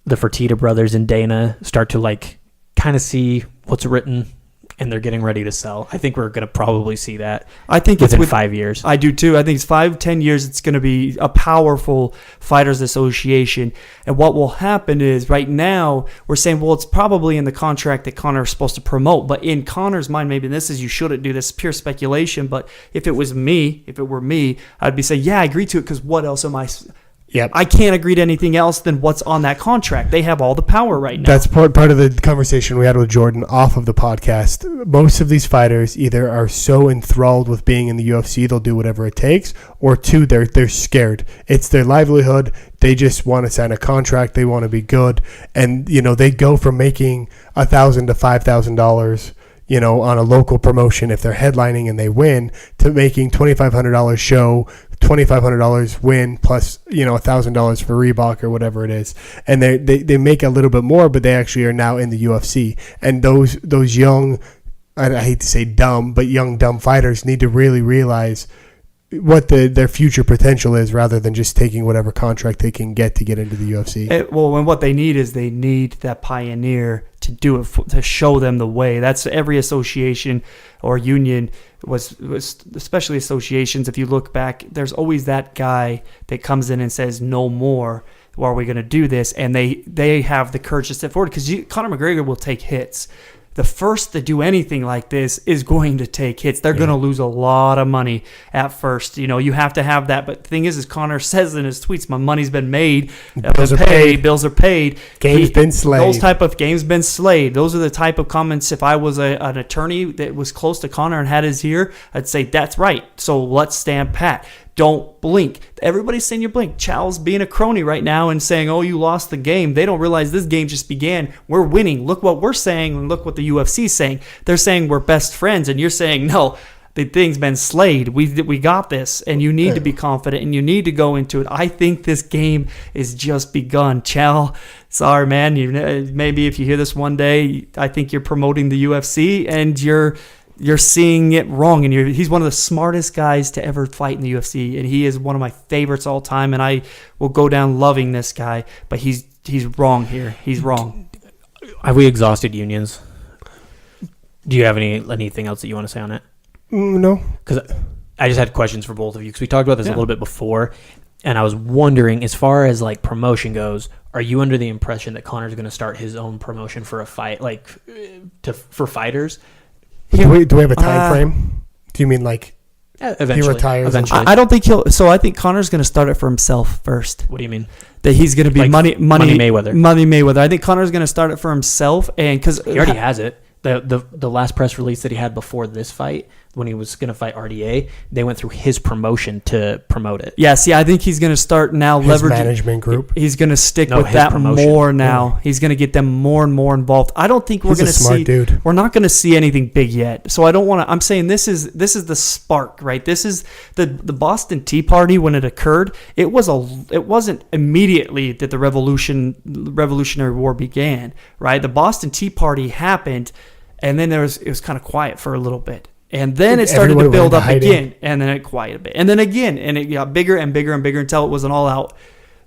Speaker 4: the Fertitta brothers and Dana start to like kind of see what's written, and they're getting ready to sell. I think we're going to probably see that.
Speaker 2: I think
Speaker 4: within 5 years.
Speaker 2: I do too. I think it's 5-10 years. It's going to be a powerful fighters association. And what will happen is, right now we're saying, well, it's probably in the contract that Conor is supposed to promote. But in Conor's mind, maybe this is, you shouldn't do this, pure speculation. But if it were me, I'd be saying, I agree to it, because what else am I?
Speaker 1: Yep.
Speaker 2: I can't agree to anything else than what's on that contract. They have all the power right now.
Speaker 1: That's part of the conversation we had with Jordan off of the podcast. Most of these fighters either are so enthralled with being in the UFC, they'll do whatever it takes, or two, they're scared. It's their livelihood. They just want to sign a contract. They want to be good. And, they go from making $1,000 to $5,000 on a local promotion if they're headlining and they win, to making $2,500 show, $2,500 win plus $1,000 for Reebok or whatever it is, and they make a little bit more, but they actually are now in the UFC. And those young, I hate to say dumb, but young dumb fighters need to really realize what their future potential is, rather than just taking whatever contract they can get to get into the UFC.
Speaker 2: And what they need is they need that pioneer to do it, to show them the way. That's every association or union was especially associations. If you look back, there's always that guy that comes in and says, no more. Or are we going to do this? And they have the courage to step forward, because Conor McGregor will take hits. The first to do anything like this is going to take hits. They're going to lose a lot of money at first. You have to have that. But the thing is Conor says in his tweets, my money's been made. Bills are paid.
Speaker 1: Game's been slayed.
Speaker 2: Those type of games been slayed. Those are the type of comments. If I was an attorney that was close to Conor and had his ear, I'd say, that's right. So let's stand pat. Don't blink. Everybody's saying you blink. Chow's being a crony right now and saying, oh, you lost the game. They don't realize this game just began. We're winning. Look what we're saying, and look what the UFC's saying. They're saying we're best friends, and you're saying, no, the thing's been slayed. We got this, and you need to be confident, and you need to go into it. I think this game is just begun. Chow, sorry, man. Maybe if you hear this one day, I think you're promoting the UFC, and you're seeing it wrong, and he's one of the smartest guys to ever fight in the UFC, and he is one of my favorites all time, and I will go down loving this guy, but he's wrong here. He's wrong.
Speaker 4: Have we exhausted unions? Do you have anything else that you want to say on it?
Speaker 1: No.
Speaker 4: Because I just had questions for both of you, because we talked about this a little bit before, and I was wondering, as far as like promotion goes, are you under the impression that Conor's going to start his own promotion for a fight, for fighters?
Speaker 1: Do we have a time frame? Do you mean like
Speaker 4: eventually?
Speaker 1: He retires?
Speaker 4: Eventually.
Speaker 2: I don't think he'll. So I think Conor's going to start it for himself first.
Speaker 4: What do you mean?
Speaker 2: That he's going to be
Speaker 4: like
Speaker 2: money
Speaker 4: Mayweather.
Speaker 2: Money Mayweather. I think Conor's going to start it for himself, and because
Speaker 4: he already has it. The last press release that he had before this fight, when he was going to fight RDA, they went through his promotion to promote it.
Speaker 2: Yes, I think he's going to start now
Speaker 1: his
Speaker 2: leveraging
Speaker 1: management group.
Speaker 2: He's going to stick with that promotion more now. Yeah. He's going to get them more and more involved. I don't think we're going to see.
Speaker 1: Dude.
Speaker 2: We're not going to see anything big yet. So I don't want to. I'm saying this is the spark, right? This is the Boston Tea Party when it occurred. It wasn't immediately that the Revolutionary War began, right? The Boston Tea Party happened. And then it was kind of quiet for a little bit. And then it started to build up again. And then it quieted a bit. And then again. And it got bigger and bigger and bigger until it was an all-out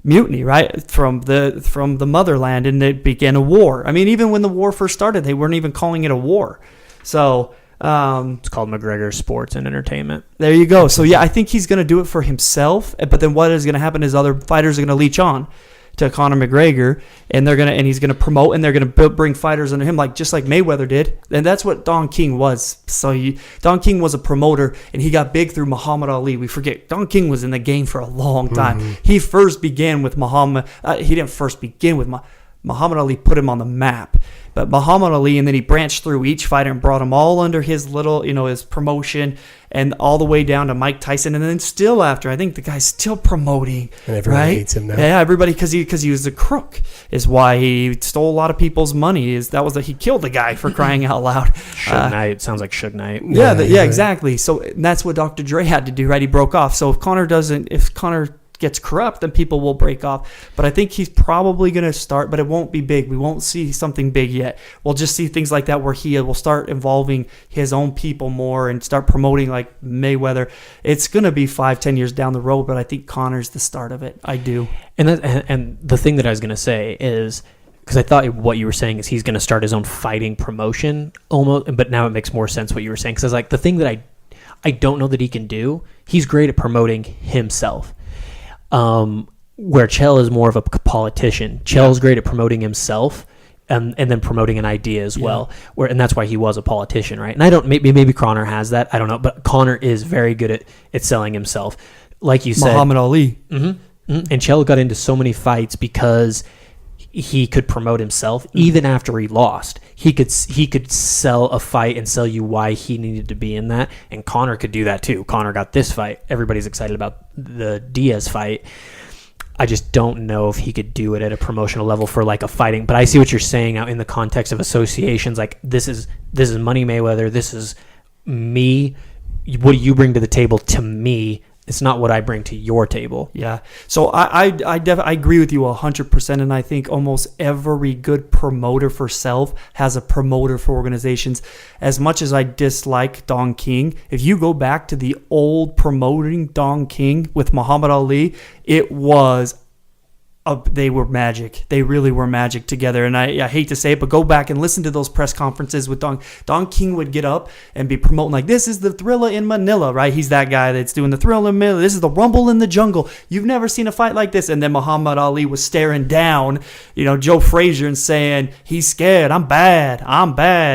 Speaker 2: mutiny, right? From the motherland. And it began a war. I mean, even when the war first started, they weren't even calling it a war. So
Speaker 4: it's called McGregor Sports and Entertainment.
Speaker 2: There you go. So, yeah, I think he's going to do it for himself. But then what is going to happen is other fighters are going to leech on to Conor McGregor, and he's gonna promote, and they're gonna bring fighters under him, just like Mayweather did, and that's what Don King was. So Don King was a promoter, and he got big through Muhammad Ali. We forget Don King was in the game for a long time. Mm-hmm. He first began with Muhammad. He didn't first begin with Muhammad Ali. Put him on the map, but Muhammad Ali, and then he branched through each fighter and brought them all under his little, his promotion, and all the way down to Mike Tyson, and then still after, I think the guy's still promoting.
Speaker 1: And everyone hates him now.
Speaker 2: Yeah, everybody, because he was a crook, is why he stole a lot of people's money. He killed the guy for crying out loud.
Speaker 4: Suge Knight sounds like Suge Knight.
Speaker 2: Yeah, exactly. So that's what Dr. Dre had to do, right? He broke off. So if Conor gets corrupt, then people will break off. But I think he's probably going to start, but it won't be big. We won't see something big yet. We'll just see things like that where he will start involving his own people more and start promoting like Mayweather. It's going to be 5-10 years down the road, but I think Conor's the start of it. I do.
Speaker 4: And the thing that I was going to say is, because I thought what you were saying is he's going to start his own fighting promotion almost, but now it makes more sense what you were saying. Because I was like, the thing that I don't know that he can do, he's great at promoting himself. Where Chael is more of a politician. Chael's great at promoting himself and then promoting an idea as well. And that's why he was a politician, right? And I don't, maybe Conor has that. I don't know, but Conor is very good at selling himself. Like you said,
Speaker 2: Muhammad Ali.
Speaker 4: Mm-hmm. And Chael got into so many fights because he could promote himself. Even after he lost, he could sell a fight and sell you why he needed to be in that. And Conor could do that too. Conor got this fight. Everybody's excited about the Diaz fight. I just don't know if he could do it at a promotional level for like a fighting. But I see what you're saying now in the context of associations. Like this is Money Mayweather. This is me. What do you bring to the table to me? It's not what I bring to your table.
Speaker 2: Yeah. So I agree with you 100%. And I think almost every good promoter for self has a promoter for organizations. As much as I dislike Don King, if you go back to the old promoting Don King with Muhammad Ali, it was they were magic. They really were magic together. And I hate to say it, but go back and listen to those press conferences with Don King would get up and be promoting like, this is the Thrilla in Manila, right? He's that guy that's doing the Thrilla in Manila. This is the Rumble in the Jungle. You've never seen a fight like this. And then Muhammad Ali was staring down, Joe Frazier and saying, he's scared. I'm bad.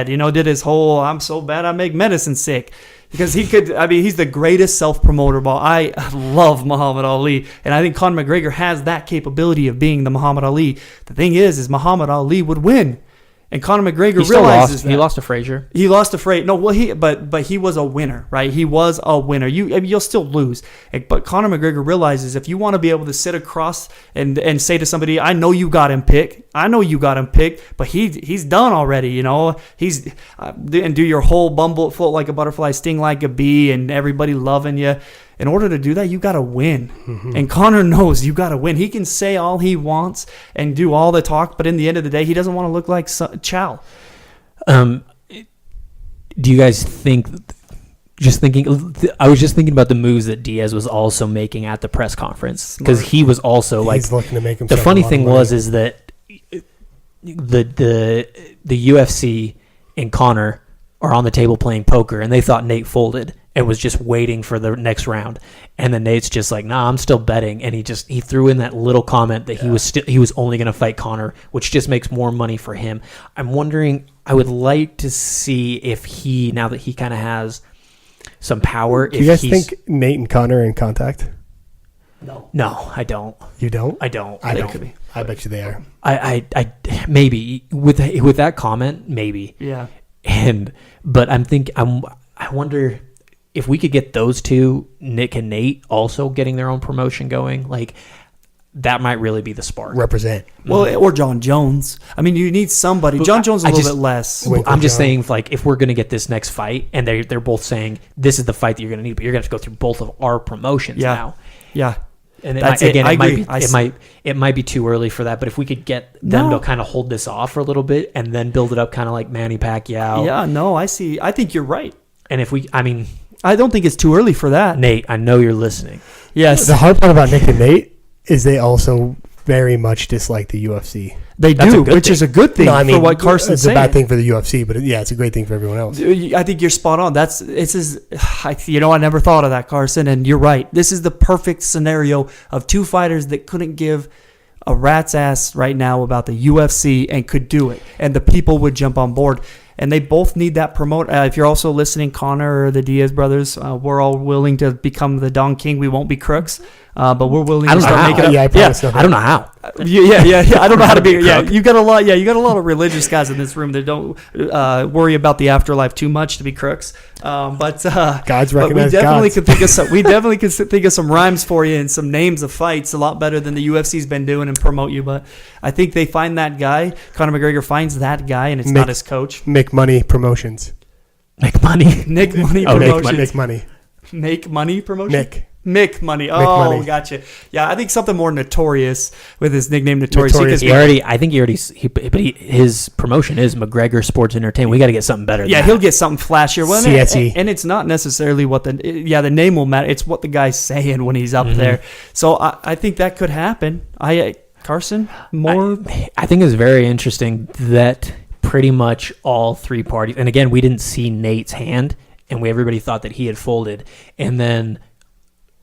Speaker 2: Did his whole, I'm so bad I make medicine sick. Because he's the greatest self-promoter of all. I love Muhammad Ali, and I think Conor McGregor has that capability of being the Muhammad Ali. The thing is Muhammad Ali would win. And Conor McGregor realizes that.
Speaker 4: He lost to Frazier.
Speaker 2: He lost to Frazier. No, well, but he was a winner, right? He was a winner. You'll still lose. But Conor McGregor realizes if you want to be able to sit across and say to somebody, I know you got him picked. But he's done already, and do your whole bumble float like a butterfly, sting like a bee, and everybody loving you. In order to do that, you got to win. Mm-hmm. And Conor knows you got to win. He can say all he wants and do all the talk, but in the end of the day, he doesn't want to look like Chow.
Speaker 4: Do you guys think, I was just thinking about the moves that Diaz was also making at the press conference, because he was also he's looking to make himself. The funny thing is that the UFC and Conor are on the table playing poker, and they thought Nate folded and was just waiting for the next round. And then Nate's just like, nah, I'm still betting. And he threw in that little comment that he was only going to fight Conor, which just makes more money for him. I'm wondering, I would like to see if now that he kind of has some power.
Speaker 1: Do you guys think Nate and Conor are in contact?
Speaker 4: No, I don't.
Speaker 1: You don't?
Speaker 4: I don't.
Speaker 1: I don't. I bet you they are.
Speaker 4: I maybe with that comment, maybe.
Speaker 2: Yeah.
Speaker 4: But I wonder if we could get those two, Nick and Nate, also getting their own promotion going, like that might really be the spark.
Speaker 1: Represent.
Speaker 2: Well, or John Jones. I mean, you need somebody. But John Jones a little bit less.
Speaker 4: I'm just saying, like, if we're going to get this next fight, and they're both saying this is the fight that you're going to need, but you're going to have to go through both of our promotions now.
Speaker 2: Yeah.
Speaker 4: And it might be too early for that, but if we could get them to kind of hold this off for a little bit and then build it up kind of like Manny Pacquiao.
Speaker 2: Yeah, no, I see. I think you're right.
Speaker 4: And
Speaker 2: I don't think it's too early for that.
Speaker 4: Nate, I know you're listening.
Speaker 2: Yes.
Speaker 1: The hard part about Nick and Nate is they also very much dislike the UFC.
Speaker 2: They do, which is a good thing for what Carson's saying.
Speaker 1: It's a bad thing for the UFC, but it's a great thing for everyone else.
Speaker 2: I think you're spot on. I never thought of that, Karson, and you're right. This is the perfect scenario of two fighters that couldn't give a rat's ass right now about the UFC and could do it, and the people would jump on board. And they both need that promote. If you're also listening, Conor or the Diaz brothers, we're all willing to become the Don King. We won't be crooks, but we're willing to start making it.
Speaker 1: Yeah,
Speaker 4: I don't know how.
Speaker 2: Yeah. I don't know how to be. Yeah, you got a lot. Yeah, you got a lot of religious guys in this room that don't worry about the afterlife too much to be crooks. But
Speaker 1: God's recognized.
Speaker 2: We definitely could think of some. We definitely could think of some rhymes for you and some names of fights a lot better than the UFC's been doing and promote you. But I think they find that guy. Conor McGregor finds that guy, and it's not his coach.
Speaker 1: Make money promotions.
Speaker 4: Make money.
Speaker 2: Nick money promotions.
Speaker 1: Make money.
Speaker 2: Make money promotion.
Speaker 1: Mick
Speaker 2: Money. Oh, Money. Gotcha. Yeah, I think something more notorious with his nickname Notorious.
Speaker 4: His promotion is McGregor Sports Entertainment. We got to get something better.
Speaker 2: Yeah, he'll get something flashier. Well,
Speaker 1: CSE.
Speaker 2: And it's not necessarily what the name will matter. It's what the guy's saying when he's up there. So I think that could happen. Karson, more.
Speaker 4: I think it's very interesting that pretty much all three parties, and again, we didn't see Nate's hand, and everybody thought that he had folded, and then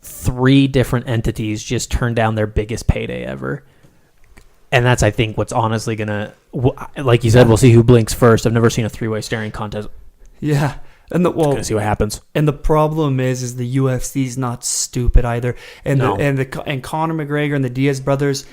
Speaker 4: three different entities just turned down their biggest payday ever. And that's, I think, what's honestly going to, like you said, we'll see who blinks first. I've never seen a three-way staring contest.
Speaker 2: Yeah.
Speaker 4: Gonna see what happens.
Speaker 2: And the problem is the UFC's not stupid either. And and Conor McGregor and the Diaz brothers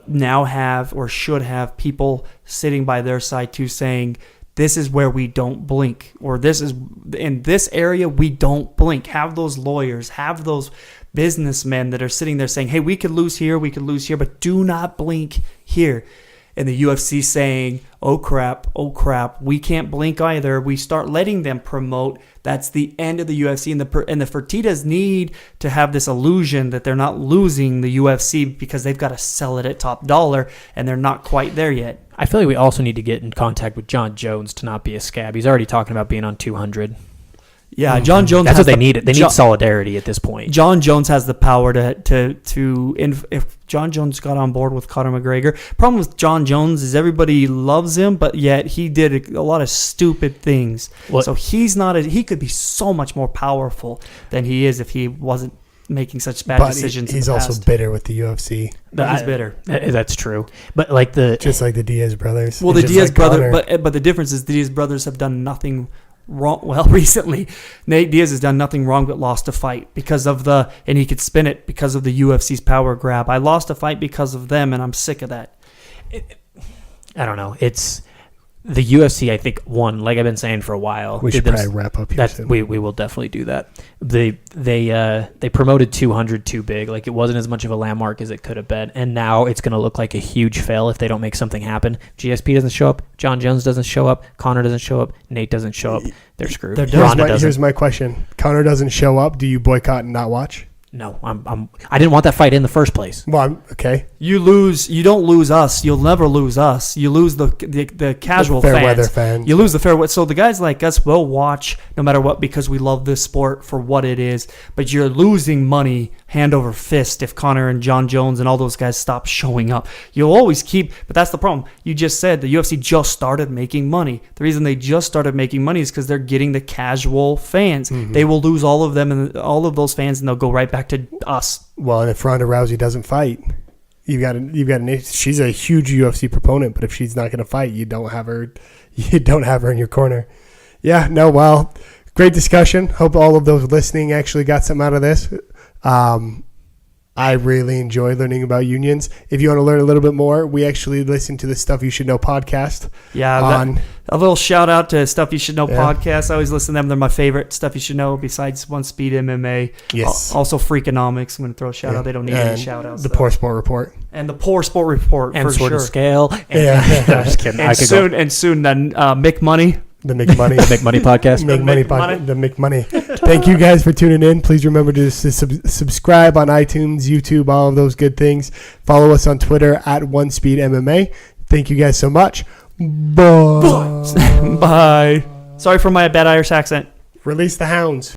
Speaker 2: now have or should have people sitting by their side too, saying, this is where we don't blink, or this is in this area we don't blink. Have those lawyers, have those businessmen that are sitting there saying, hey, we could lose here, but do not blink here. And the UFC saying, oh crap, we can't blink either. We start letting them promote. That's the end of the UFC. And the Fertittas need to have this illusion that they're not losing the UFC because they've got to sell it at top dollar, and they're not quite there yet.
Speaker 4: I feel like we also need to get in contact with John Jones to not be a scab. He's already talking about being on 200.
Speaker 2: Yeah, John Jones.
Speaker 4: That's what they need. They need solidarity at this point.
Speaker 2: John Jones has the power if John Jones got on board with Conor McGregor. Problem with John Jones is everybody loves him, but yet he did a lot of stupid things. So he's not. He could be so much more powerful than he is if he wasn't making such bad decisions.
Speaker 1: He's also bitter with the UFC.
Speaker 2: He's bitter.
Speaker 4: That's true. But just
Speaker 1: like the Diaz brothers.
Speaker 2: Well, the Diaz brothers, but the difference is the Diaz brothers have done nothing wrong. Well, recently, Nate Diaz has done nothing wrong but lost a fight because of and he could spin it because of the UFC's power grab. I lost a fight because of them, and I'm sick of that.
Speaker 4: I don't know. It's the UFC. I think like I've been saying for a while.
Speaker 1: We should probably wrap up here soon.
Speaker 4: We will definitely do that. They promoted 200 too big. Like, it wasn't as much of a landmark as it could have been, and now it's going to look like a huge fail if they don't make something happen. GSP doesn't show up. John Jones doesn't show up. Conor doesn't show up. Nate doesn't show up. They're screwed.
Speaker 1: Here's my question: Conor doesn't show up. Do you boycott and not watch?
Speaker 4: No, I didn't want that fight in the first place.
Speaker 1: Well, okay.
Speaker 2: You lose. You don't lose us. You'll never lose us. You lose the casual
Speaker 1: fair weather fans.
Speaker 2: You lose the fair weather. So the guys like us will watch no matter what because we love this sport for what it is. But you're losing money hand over fist if Conor and John Jones and all those guys stop showing up. You'll always keep. But that's the problem. You just said the UFC just started making money. The reason they just started making money is because they're getting the casual fans. Mm-hmm. They will lose all of them and all of those fans, and they'll go right back to us.
Speaker 1: Well, and if Ronda Rousey doesn't fight, you've got she's a huge UFC proponent, but if she's not going to fight, you don't have her in your corner. Yeah, no, well, great discussion. Hope all of those listening actually got something out of this. I really enjoy learning about unions. If you want to learn a little bit more, we actually listen to the Stuff You Should Know podcast.
Speaker 2: Yeah, a little shout out to Stuff You Should Know podcast. I always listen to them. They're my favorite Stuff You Should Know besides One Speed MMA.
Speaker 1: Yes.
Speaker 2: Also Freakonomics. I'm going to throw a shout out. They don't need any shout outs.
Speaker 1: The Poor Sport Report.
Speaker 2: And the Poor Sport Report,
Speaker 4: and
Speaker 2: for
Speaker 4: Sword
Speaker 2: sure.
Speaker 4: And Scale.
Speaker 2: I'm just kidding. And soon then Mick Money.
Speaker 1: The Mick Money.
Speaker 4: The Mick Money podcast.
Speaker 1: The Mick Money. Thank you guys for tuning in. Please remember to subscribe on iTunes, YouTube, all of those good things. Follow us on Twitter at OneSpeedMMA. Thank you guys so much. Bye.
Speaker 2: Bye. Sorry for my bad Irish accent.
Speaker 1: Release the hounds.